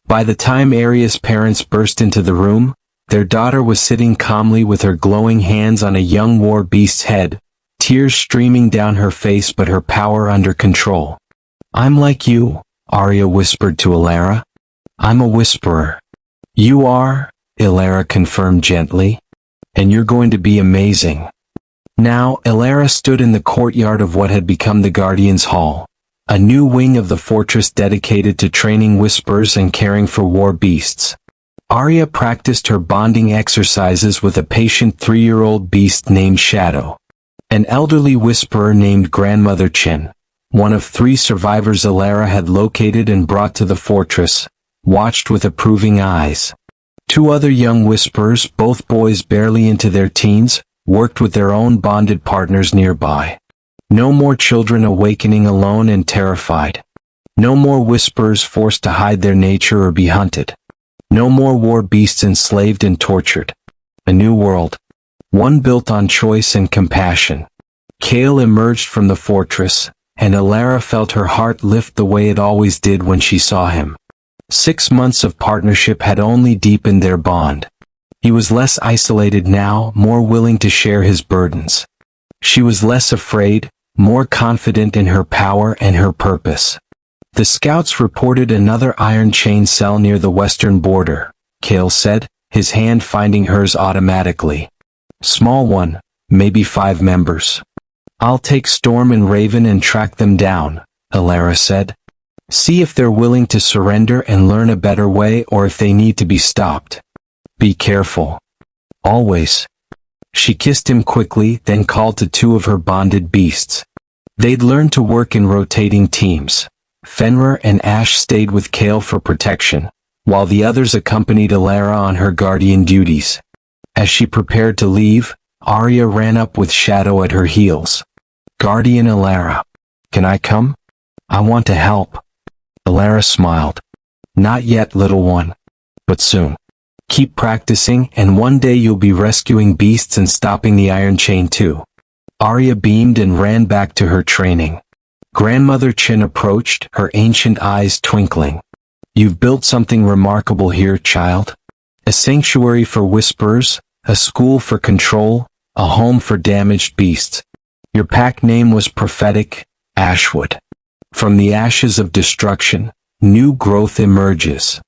A: By the time Arya's parents burst into the room, their daughter was sitting calmly with her glowing hands on a young war beast's head, tears streaming down her face but her power under control. I'm like you, Arya whispered to Elyse. I'm a whisperer. You are, Elyse confirmed gently. And you're going to be amazing. Now, Elyse stood in the courtyard of what had become the Guardian's Hall, a new wing of the fortress dedicated to training whisperers and caring for war beasts. Arya practiced her bonding exercises with a patient 3-year-old beast named Shadow. An elderly whisperer named Grandmother Chin, one of 3 survivors Elyse had located and brought to the fortress, watched with approving eyes. 2 other young whisperers, both boys barely into their teens, worked with their own bonded partners nearby. No more children awakening alone and terrified. No more whisperers forced to hide their nature or be hunted. No more war beasts enslaved and tortured. A new world. One built on choice and compassion. Cale emerged from the fortress, and Elyse felt her heart lift the way it always did when she saw him. 6 months of partnership had only deepened their bond. He was less isolated now, more willing to share his burdens. She was less afraid, more confident in her power and her purpose. The scouts reported another Iron Chain cell near the western border, Cale said, his hand finding hers automatically. Small one, maybe 5 members. I'll take Storm and Raven and track them down, Elyse said. See if they're willing to surrender and learn a better way or if they need to be stopped. Be careful. Always. She kissed him quickly, then called to two of her bonded beasts. They'd learned to work in rotating teams. Fenrir and Ash stayed with Kale for protection, while the others accompanied Elara on her guardian duties. As she prepared to leave, Arya ran up with Shadow at her heels. Guardian Elara. Can I come? I want to help. Elara smiled. Not yet, little one. But soon. Keep practicing, and one day you'll be rescuing beasts and stopping the Iron Chain too. Arya beamed and ran back to her training. Grandmother Chin approached, her ancient eyes twinkling. You've built something remarkable here, child. A sanctuary for whisperers, a school for control, a home for damaged beasts. Your pack name was prophetic, Ashwood. From the ashes of destruction, new growth emerges.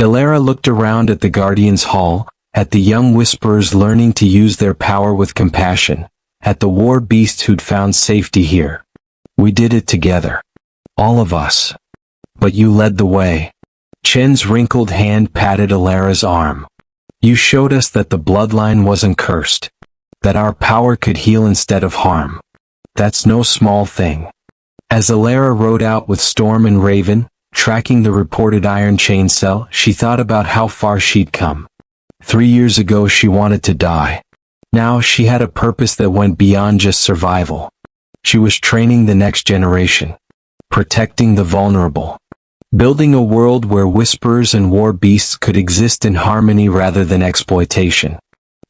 A: Elara looked around at the Guardians' Hall, at the young whisperers learning to use their power with compassion, at the war beasts who'd found safety here. We did it together. All of us. But you led the way. Chen's wrinkled hand patted Elara's arm. You showed us that the bloodline wasn't cursed. That our power could heal instead of harm. That's no small thing. As Elara rode out with Storm and Raven, tracking the reported Iron Chain cell, she thought about how far she'd come. 3 years ago she wanted to die. Now she had a purpose that went beyond just survival. She was training the next generation. Protecting the vulnerable. Building a world where whisperers and war beasts could exist in harmony rather than exploitation.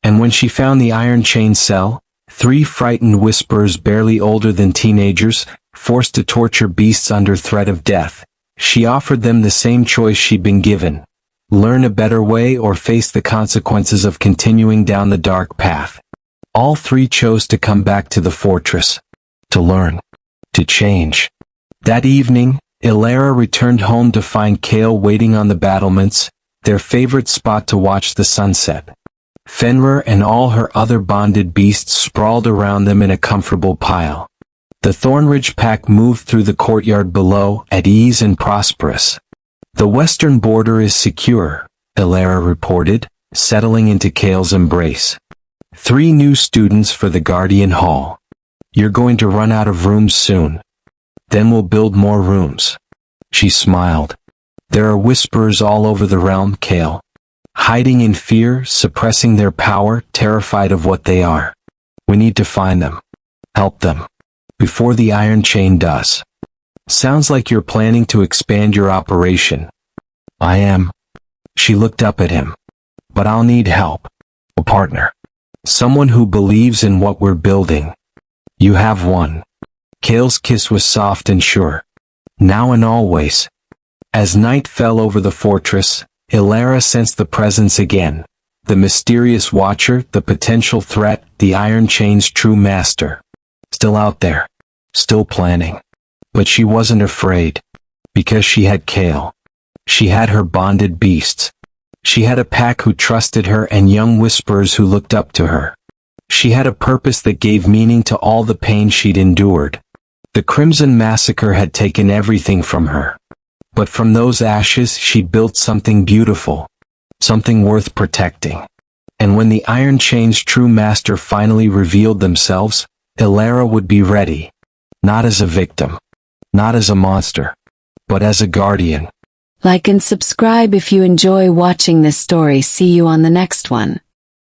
A: And when she found the Iron Chain cell, 3 frightened whisperers barely older than teenagers, forced to torture beasts under threat of death, she offered them the same choice she'd been given. Learn a better way or face the consequences of continuing down the dark path. All 3 chose to come back to the fortress. To learn. To change. That evening, Elara returned home to find Kale waiting on the battlements, their favorite spot to watch the sunset. Fenrir and all her other bonded beasts sprawled around them in a comfortable pile. The Thornridge pack moved through the courtyard below, at ease and prosperous. The western border is secure, Elara reported, settling into Kale's embrace. 3 new students for the Guardian Hall. You're going to run out of rooms soon. Then we'll build more rooms. She smiled. There are whisperers all over the realm, Kale. Hiding in fear, suppressing their power, terrified of what they are. We need to find them. Help them. Before the Iron Chain does. Sounds like you're planning to expand your operation. I am. She looked up at him. But I'll need help. A partner. Someone who believes in what we're building. You have one. Kale's kiss was soft and sure. Now and always. As night fell over the fortress, Elara sensed the presence again. The mysterious watcher, the potential threat, the Iron Chain's true master. Still out there. Still planning. But she wasn't afraid. Because she had Kale. She had her bonded beasts. She had a pack who trusted her and young whisperers who looked up to her. She had a purpose that gave meaning to all the pain she'd endured. The Crimson Massacre had taken everything from her. But from those ashes she built something beautiful. Something worth protecting. And when the Iron Chain's true master finally revealed themselves, Elara would be ready. Not as a victim. Not as a monster. But as a guardian.
B: Like and subscribe if you enjoy watching this story. See you on the next one.